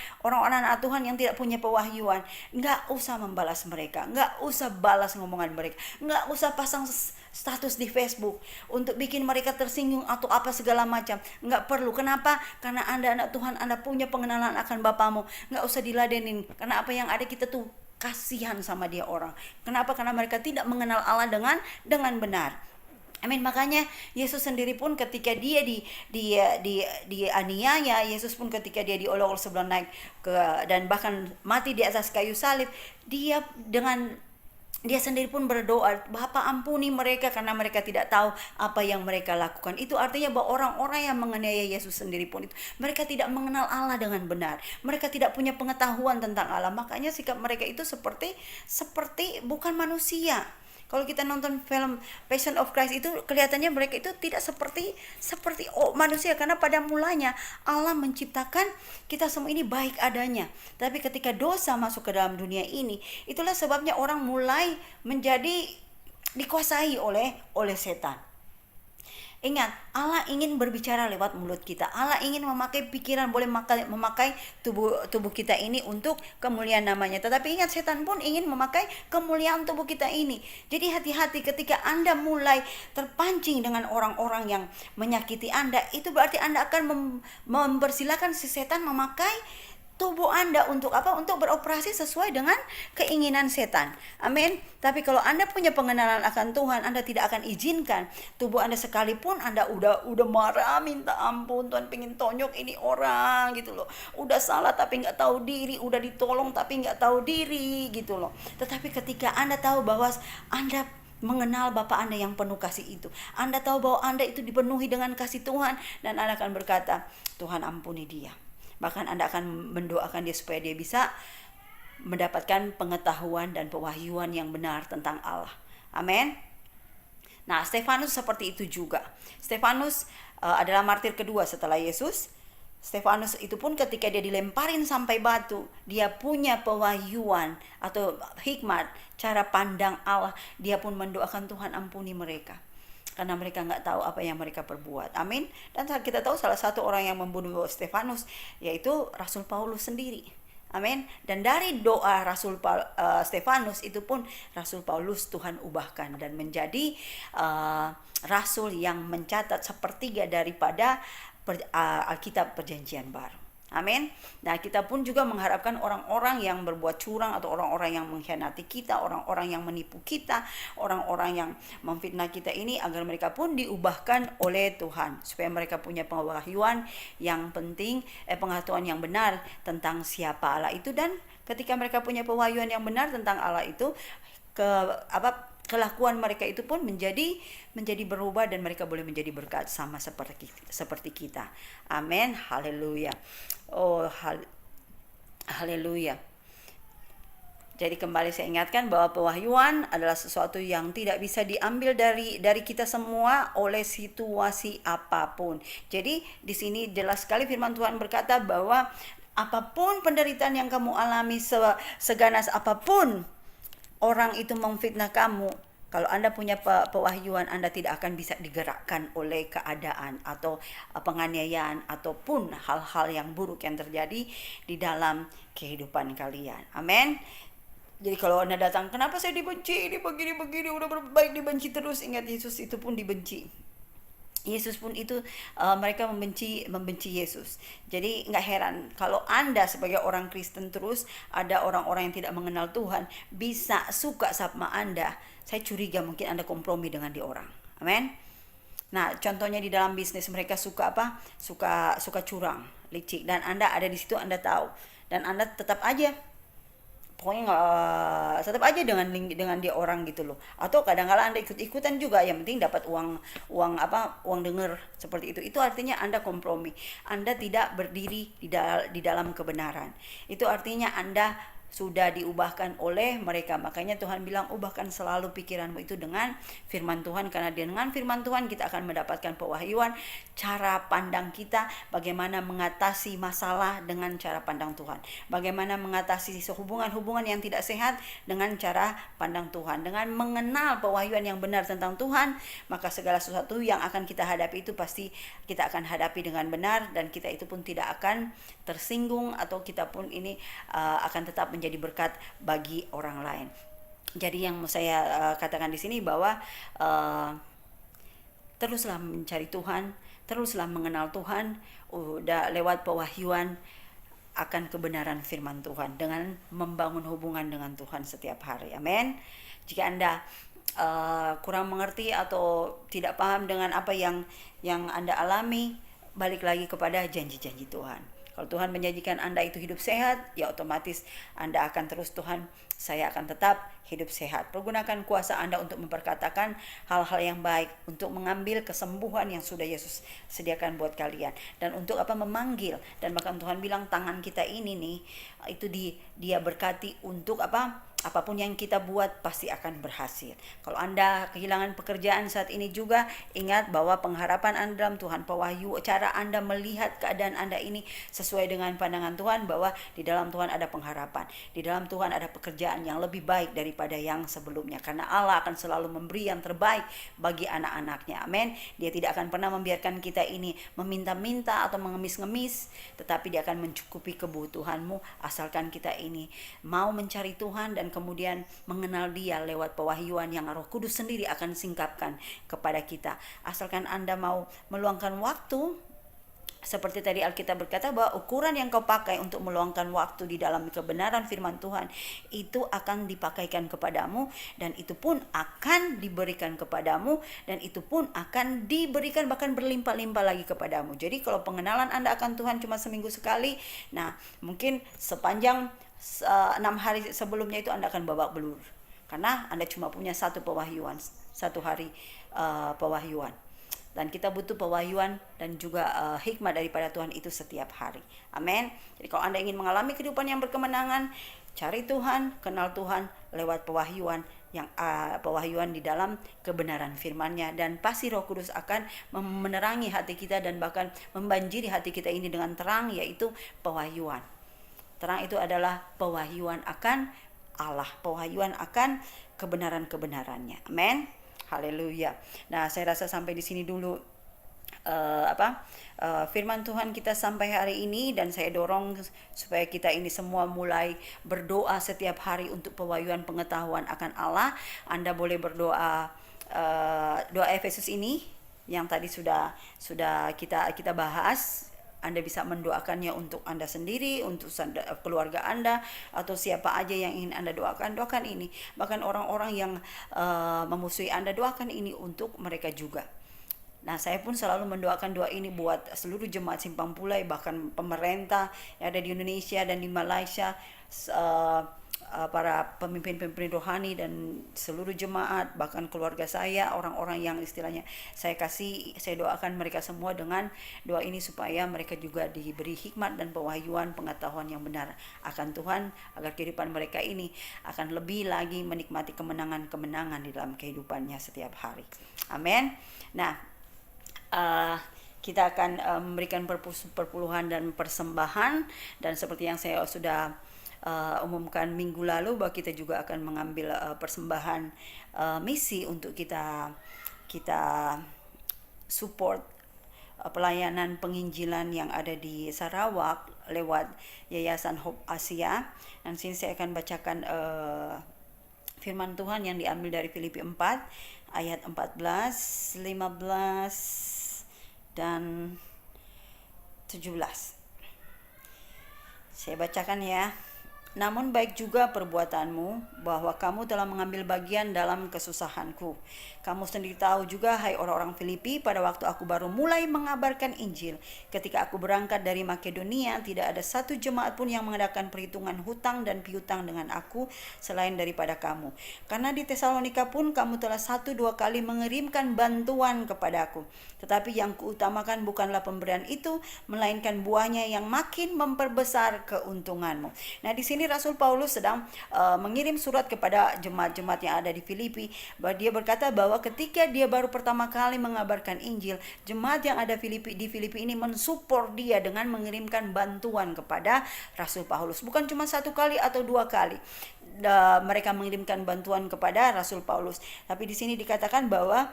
anak Tuhan yang tidak punya pewahyuan. Nggak usah membalas mereka, nggak usah balas ngomongan mereka, nggak usah pasang status di Facebook untuk bikin mereka tersinggung atau apa segala macam. Nggak perlu. Kenapa? Karena Anda anak Tuhan, Anda punya pengenalan akan Bapamu. Nggak usah diladenin, karena apa yang ada kita tuh kasihan sama dia orang. Kenapa? Karena mereka tidak mengenal Allah dengan benar. Amin. Makanya Yesus sendiri pun ketika dia dianiaya, Yesus pun ketika dia diolok-olok sebelum naik dan bahkan mati di atas kayu salib, dia sendiri pun berdoa, Bapa ampuni mereka karena mereka tidak tahu apa yang mereka lakukan. Itu artinya bahwa orang-orang yang menganiaya Yesus sendiri pun itu, mereka tidak mengenal Allah dengan benar. Mereka tidak punya pengetahuan tentang Allah. Makanya sikap mereka itu seperti bukan manusia. Kalau kita nonton film Passion of Christ itu kelihatannya mereka itu tidak seperti manusia, karena pada mulanya Allah menciptakan kita semua ini baik adanya. Tapi ketika dosa masuk ke dalam dunia ini, itulah sebabnya orang mulai menjadi dikuasai oleh setan. Ingat, Allah ingin berbicara lewat mulut kita. Allah ingin memakai pikiran, boleh memakai tubuh kita ini untuk kemuliaan namanya. Tetapi ingat, setan pun ingin memakai kemuliaan tubuh kita ini. Jadi hati-hati ketika Anda mulai terpancing dengan orang-orang yang menyakiti Anda, itu berarti Anda akan mempersilahkan si setan memakai tubuh Anda untuk apa? Untuk beroperasi sesuai dengan keinginan setan. Amin. Tapi kalau Anda punya pengenalan akan Tuhan, Anda tidak akan izinkan tubuh Anda, sekalipun Anda udah marah, minta ampun, Tuhan pengen tonyok ini orang gitu loh. Udah salah tapi nggak tahu diri, udah ditolong tapi nggak tahu diri gitu loh. Tetapi ketika Anda tahu bahwa Anda mengenal Bapa Anda yang penuh kasih itu, Anda tahu bahwa Anda itu dipenuhi dengan kasih Tuhan, dan Anda akan berkata, Tuhan ampuni dia. Bahkan Anda akan mendoakan dia supaya dia bisa mendapatkan pengetahuan dan pewahyuan yang benar tentang Allah. Amin. Nah, Stefanus seperti itu juga. Stefanus adalah martir kedua setelah Yesus. Stefanus itu pun ketika dia dilemparin sampai batu, dia punya pewahyuan atau hikmat, cara pandang Allah. Dia pun mendoakan, Tuhan ampuni mereka, karena mereka nggak tahu apa yang mereka perbuat. Amin. Dan kita tahu salah satu orang yang membunuh Stefanus yaitu Rasul Paulus sendiri. Amin. Dan dari doa Stefanus itu pun Rasul Paulus Tuhan ubahkan dan menjadi rasul yang mencatat sepertiga daripada Alkitab Perjanjian Baru. Amin. Nah, kita pun juga mengharapkan orang-orang yang berbuat curang atau orang-orang yang mengkhianati kita, orang-orang yang menipu kita, orang-orang yang memfitnah kita ini, agar mereka pun diubahkan oleh Tuhan, supaya mereka punya pewahyuan yang penting, pengetahuan yang benar tentang siapa Allah itu. Dan ketika mereka punya pewahyuan yang benar tentang Allah itu, kelakuan mereka itu pun menjadi berubah, dan mereka boleh menjadi berkat sama seperti kita. Amin. Haleluya. Oh, haleluya. Jadi kembali saya ingatkan bahwa pewahyuan adalah sesuatu yang tidak bisa diambil dari kita semua oleh situasi apapun. Jadi di sini jelas sekali firman Tuhan berkata bahwa apapun penderitaan yang kamu alami, seganas apapun orang itu memfitnah kamu, kalau Anda punya pewahyuan, Anda tidak akan bisa digerakkan oleh keadaan atau penganiayaan ataupun hal-hal yang buruk yang terjadi di dalam kehidupan kalian. Amin. Jadi kalau Anda datang, kenapa saya dibenci, ini begini, udah baik dibenci terus. Ingat, Yesus itu pun dibenci. Yesus pun itu mereka membenci Yesus. Jadi nggak heran kalau Anda sebagai orang Kristen terus ada orang-orang yang tidak mengenal Tuhan bisa suka sama Anda. Saya curiga mungkin Anda kompromi dengan dia orang. Amin. Nah, contohnya di dalam bisnis mereka suka apa? Suka curang, licik, dan Anda ada di situ, Anda tahu, dan Anda tetap aja pokoknya tetap aja dengan dia orang gitu loh. Atau kadang-kadang Anda ikut-ikutan juga, yang penting dapat uang denger seperti itu. Itu artinya Anda kompromi. Anda tidak berdiri di dalam kebenaran. Itu artinya Anda sudah diubahkan oleh mereka. Makanya Tuhan bilang, ubahkan selalu pikiranmu itu dengan firman Tuhan, karena dengan firman Tuhan kita akan mendapatkan pewahyuan, cara pandang kita, bagaimana mengatasi masalah dengan cara pandang Tuhan, bagaimana mengatasi hubungan-hubungan yang tidak sehat dengan cara pandang Tuhan. Dengan mengenal pewahyuan yang benar tentang Tuhan, maka segala sesuatu yang akan kita hadapi itu pasti kita akan hadapi dengan benar, dan kita itu pun tidak akan tersinggung, atau kita pun ini akan tetap menjadi berkat bagi orang lain. Jadi yang saya katakan di sini bahwa teruslah mencari Tuhan, teruslah mengenal Tuhan, udah lewat pewahyuan akan kebenaran firman Tuhan, dengan membangun hubungan dengan Tuhan setiap hari. Amin. Jika Anda kurang mengerti atau tidak paham dengan apa yang Anda alami, balik lagi kepada janji-janji Tuhan. Kalau Tuhan menjanjikan Anda itu hidup sehat, ya otomatis Anda akan terus, Tuhan, saya akan tetap hidup sehat. Pergunakan kuasa Anda untuk memperkatakan hal-hal yang baik, untuk mengambil kesembuhan yang sudah Yesus sediakan buat kalian, dan untuk memanggil. Dan bahkan Tuhan bilang tangan kita ini nih, itu dia berkati untuk apapun yang kita buat pasti akan berhasil. Kalau Anda kehilangan pekerjaan saat ini juga, ingat bahwa pengharapan Anda dalam Tuhan, pewahyu, cara Anda melihat keadaan Anda ini sesuai dengan pandangan Tuhan, bahwa di dalam Tuhan ada pengharapan. Di dalam Tuhan ada pekerjaan yang lebih baik daripada yang sebelumnya. Karena Allah akan selalu memberi yang terbaik bagi anak-anaknya. Amin. Dia tidak akan pernah membiarkan kita ini meminta-minta atau mengemis-ngemis, tetapi dia akan mencukupi kebutuhanmu asalkan kita ini mau mencari Tuhan dan kemudian mengenal Dia lewat pewahyuan yang Roh Kudus sendiri akan singkapkan kepada kita. Asalkan Anda mau meluangkan waktu, seperti tadi Alkitab berkata bahwa ukuran yang kau pakai untuk meluangkan waktu di dalam kebenaran firman Tuhan itu akan dipakaikan kepadamu, dan itu pun akan diberikan kepadamu, dan itu pun akan diberikan bahkan berlimpah-limpah lagi kepadamu. Jadi kalau pengenalan Anda akan Tuhan cuma seminggu sekali, nah mungkin sepanjang 6 hari sebelumnya itu Anda akan babak belur, karena Anda cuma punya satu pewahyuan, satu hari pewahyuan. Dan kita butuh pewahyuan dan juga hikmat daripada Tuhan itu setiap hari. Amin. Jadi kalau Anda ingin mengalami kehidupan yang berkemenangan, cari Tuhan, kenal Tuhan lewat pewahyuan yang pewahyuan di dalam kebenaran firman-Nya, dan pasti Roh Kudus akan menerangi hati kita dan bahkan membanjiri hati kita ini dengan terang, yaitu pewahyuan. Terang itu adalah pewahyuan akan Allah, pewahyuan akan kebenaran-kebenarannya. Amin. Haleluya. Nah, saya rasa sampai di sini dulu firman Tuhan kita sampai hari ini, dan saya dorong supaya kita ini semua mulai berdoa setiap hari untuk pewahyuan pengetahuan akan Allah. Anda boleh berdoa doa Efesus ini yang tadi sudah kita bahas. Anda bisa mendoakannya untuk Anda sendiri, untuk keluarga Anda, atau siapa aja yang ingin Anda doakan ini. Bahkan orang-orang yang memusuhi Anda, doakan ini untuk mereka juga. Nah, saya pun selalu mendoakan doa ini buat seluruh jemaat Simpang Pulai, bahkan pemerintah yang ada di Indonesia dan di Malaysia, para pemimpin-pemimpin rohani dan seluruh jemaat, bahkan keluarga saya, orang-orang yang istilahnya saya doakan mereka semua dengan doa ini supaya mereka juga diberi hikmat dan pewahyuan pengetahuan yang benar akan Tuhan, agar kehidupan mereka ini akan lebih lagi menikmati kemenangan-kemenangan di dalam kehidupannya setiap hari. Amin. Nah, kita akan memberikan perpuluhan dan persembahan, dan seperti yang saya sudah umumkan minggu lalu, bahwa kita juga akan mengambil persembahan misi untuk kita support pelayanan penginjilan yang ada di Sarawak lewat Yayasan Hope Asia. Dan sini saya akan bacakan firman Tuhan yang diambil dari Filipi 4 ayat 14, 15 dan 17. Saya bacakan ya. Namun baik juga perbuatanmu, bahwa kamu telah mengambil bagian dalam kesusahanku. Kamu sendiri tahu juga, hai orang-orang Filipi, pada waktu aku baru mulai mengabarkan Injil, ketika aku berangkat dari Makedonia, tidak ada satu jemaat pun yang mengadakan perhitungan hutang dan piutang dengan aku selain daripada kamu. Karena di Tesalonika pun kamu telah 1-2 kali mengirimkan bantuan kepadaku. Tetapi yang kuutamakan bukanlah pemberian itu, melainkan buahnya yang makin memperbesar keuntunganmu. Nah, di sini Rasul Paulus sedang mengirim surat kepada jemaat-jemaat yang ada di Filipi, bahwa dia berkata bahwa ketika dia baru pertama kali mengabarkan Injil, jemaat yang ada di Filipi ini mensupport dia dengan mengirimkan bantuan kepada Rasul Paulus. Bukan cuma 1 kali atau 2 kali mereka mengirimkan bantuan kepada Rasul Paulus, tapi di sini dikatakan bahwa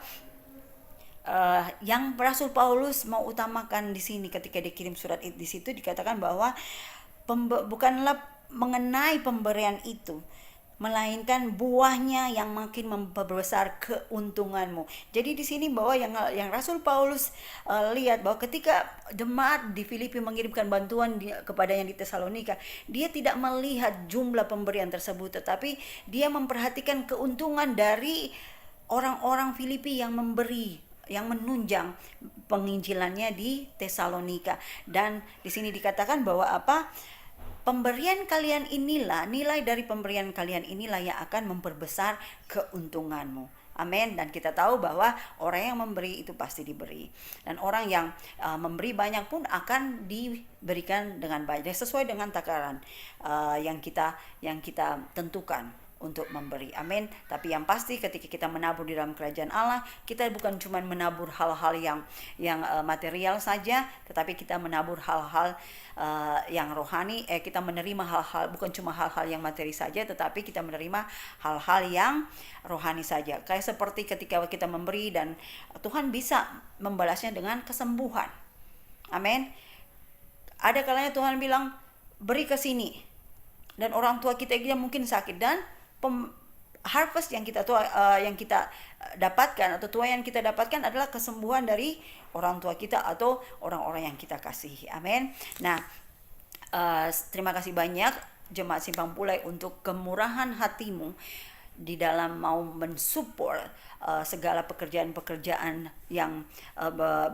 yang Rasul Paulus mau utamakan di sini ketika dikirim surat di situ dikatakan bahwa bukanlah mengenai pemberian itu, melainkan buahnya yang makin memperbesar keuntunganmu. Jadi di sini bahwa yang Rasul Paulus lihat bahwa ketika jemaat di Filipi mengirimkan bantuan kepada yang di Tesalonika, dia tidak melihat jumlah pemberian tersebut, tetapi dia memperhatikan keuntungan dari orang-orang Filipi yang memberi, yang menunjang penginjilannya di Tesalonika. Dan di sini dikatakan bahwa pemberian kalian inilah, nilai dari pemberian kalian inilah yang akan memperbesar keuntunganmu. Amin. Dan kita tahu bahwa orang yang memberi itu pasti diberi, dan orang yang memberi banyak pun akan diberikan dengan banyak sesuai dengan takaran yang kita tentukan. untuk memberi. Amin. Tapi yang pasti ketika kita menabur di dalam kerajaan Allah, kita bukan cuma menabur hal-hal yang material saja, tetapi kita menabur hal-hal yang rohani. Kita menerima hal-hal, bukan cuma hal-hal yang materi saja, tetapi kita menerima hal-hal yang rohani saja. Kayak seperti ketika kita memberi dan Tuhan bisa membalasnya dengan kesembuhan. Amin. Ada kalanya Tuhan bilang, beri ke sini. Dan orang tua kita mungkin sakit, dan harvest yang kita dapatkan atau tuai yang kita dapatkan adalah kesembuhan dari orang tua kita atau orang-orang yang kita kasihi. Amin. Nah, terima kasih banyak Jemaat Simpang Pulai untuk kemurahan hatimu di dalam mau mensupport segala pekerjaan-pekerjaan yang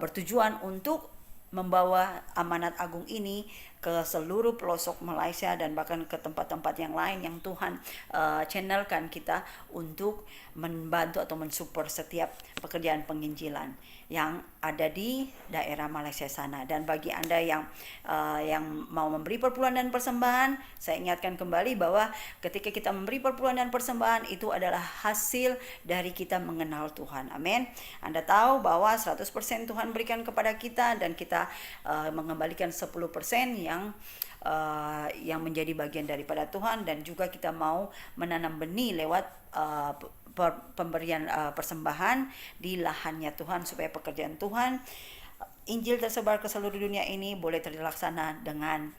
bertujuan untuk membawa amanat agung ini ke seluruh pelosok Malaysia dan bahkan ke tempat-tempat yang lain yang Tuhan channelkan kita untuk membantu atau mensupport setiap pekerjaan penginjilan yang ada di daerah Malaysia sana. Dan bagi Anda yang mau memberi perpuluhan dan persembahan, saya ingatkan kembali bahwa ketika kita memberi perpuluhan dan persembahan itu adalah hasil dari kita mengenal Tuhan. Amin. Anda tahu bahwa 100% Tuhan berikan kepada kita dan kita mengembalikan 10% yang menjadi bagian daripada Tuhan, dan juga kita mau menanam benih lewat pemberian persembahan di lahannya Tuhan, supaya pekerjaan Tuhan, Injil tersebar ke seluruh dunia ini boleh terlaksana dengan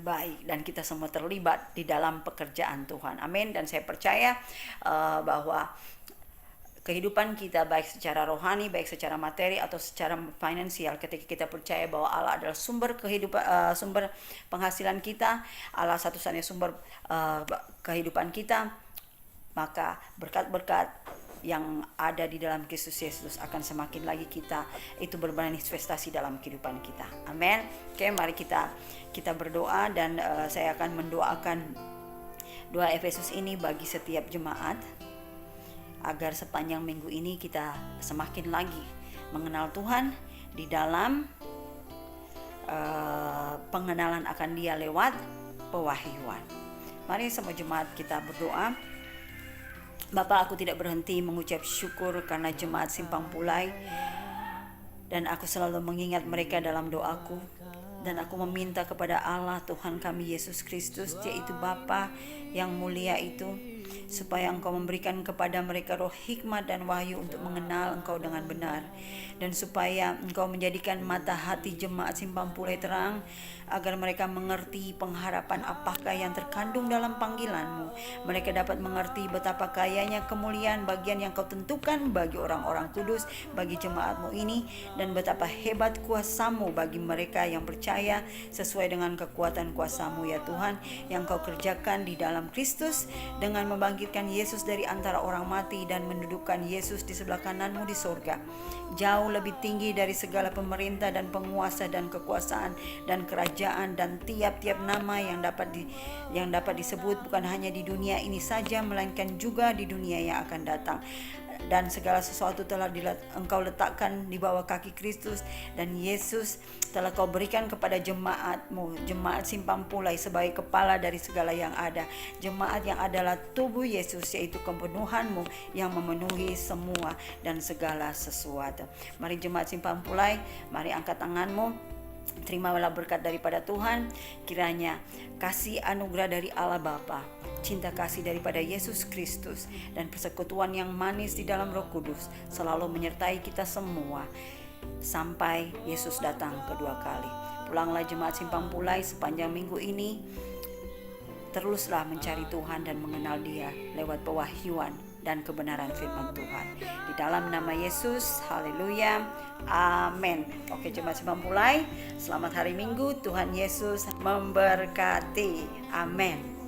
baik, dan kita semua terlibat di dalam pekerjaan Tuhan. Amin. Dan saya percaya bahwa kehidupan kita, baik secara rohani, baik secara materi atau secara finansial, ketika kita percaya bahwa Allah adalah sumber kehidupan, sumber penghasilan kita, Allah satu-satunya sumber kehidupan kita, maka berkat-berkat yang ada di dalam Kristus Yesus akan semakin lagi kita itu bermanifestasi dalam kehidupan kita. Amin. Oke, mari kita berdoa, dan saya akan mendoakan doa Efesus ini bagi setiap jemaat, agar sepanjang minggu ini kita semakin lagi mengenal Tuhan di dalam pengenalan akan Dia lewat pewahyuan. Mari semua jemaat kita berdoa. Bapa, aku tidak berhenti mengucap syukur karena jemaat Simpang Pulai, dan aku selalu mengingat mereka dalam doaku. Dan aku meminta kepada Allah Tuhan kami Yesus Kristus, yaitu Bapa yang mulia itu, supaya Engkau memberikan kepada mereka roh hikmat dan wahyu untuk mengenal Engkau dengan benar, dan supaya Engkau menjadikan mata hati jemaat Simpang Pulai terang, agar mereka mengerti pengharapan apakah yang terkandung dalam panggilan-Mu. Mereka dapat mengerti betapa kayanya kemuliaan bagian yang Kau tentukan bagi orang-orang kudus, bagi jemaat-Mu ini, dan betapa hebat kuasa-Mu bagi mereka yang percaya sesuai dengan kekuatan kuasa-Mu ya Tuhan, yang Kau kerjakan di dalam Kristus dengan membangkitkan Yesus dari antara orang mati dan mendudukkan Yesus di sebelah kanan-Mu di surga, jauh lebih tinggi dari segala pemerintah dan penguasa dan kekuasaan dan kerajaan dan tiap-tiap nama yang dapat disebut, bukan hanya di dunia ini saja, melainkan juga di dunia yang akan datang. Dan segala sesuatu telah Engkau letakkan di bawah kaki Kristus, dan Yesus telah Kau berikan kepada jemaat-Mu, jemaat Simpang Pulai, sebagai kepala dari segala yang ada. Jemaat yang adalah tubuh Yesus, yaitu kepenuhan-Mu yang memenuhi semua dan segala sesuatu. Mari jemaat Simpang Pulai, mari angkat tanganmu. Terimalah berkat daripada Tuhan. Kiranya kasih anugerah dari Allah Bapa, cinta kasih daripada Yesus Kristus, dan persekutuan yang manis di dalam Roh Kudus selalu menyertai kita semua sampai Yesus datang kedua kali. Pulanglah jemaat Simpang Pulai sepanjang minggu ini. Teruslah mencari Tuhan dan mengenal Dia lewat pewahyuan dan kebenaran firman Tuhan. Di dalam nama Yesus, haleluya, amin. Oke jemaat Simpang Pulai, selamat hari Minggu, Tuhan Yesus memberkati, amin.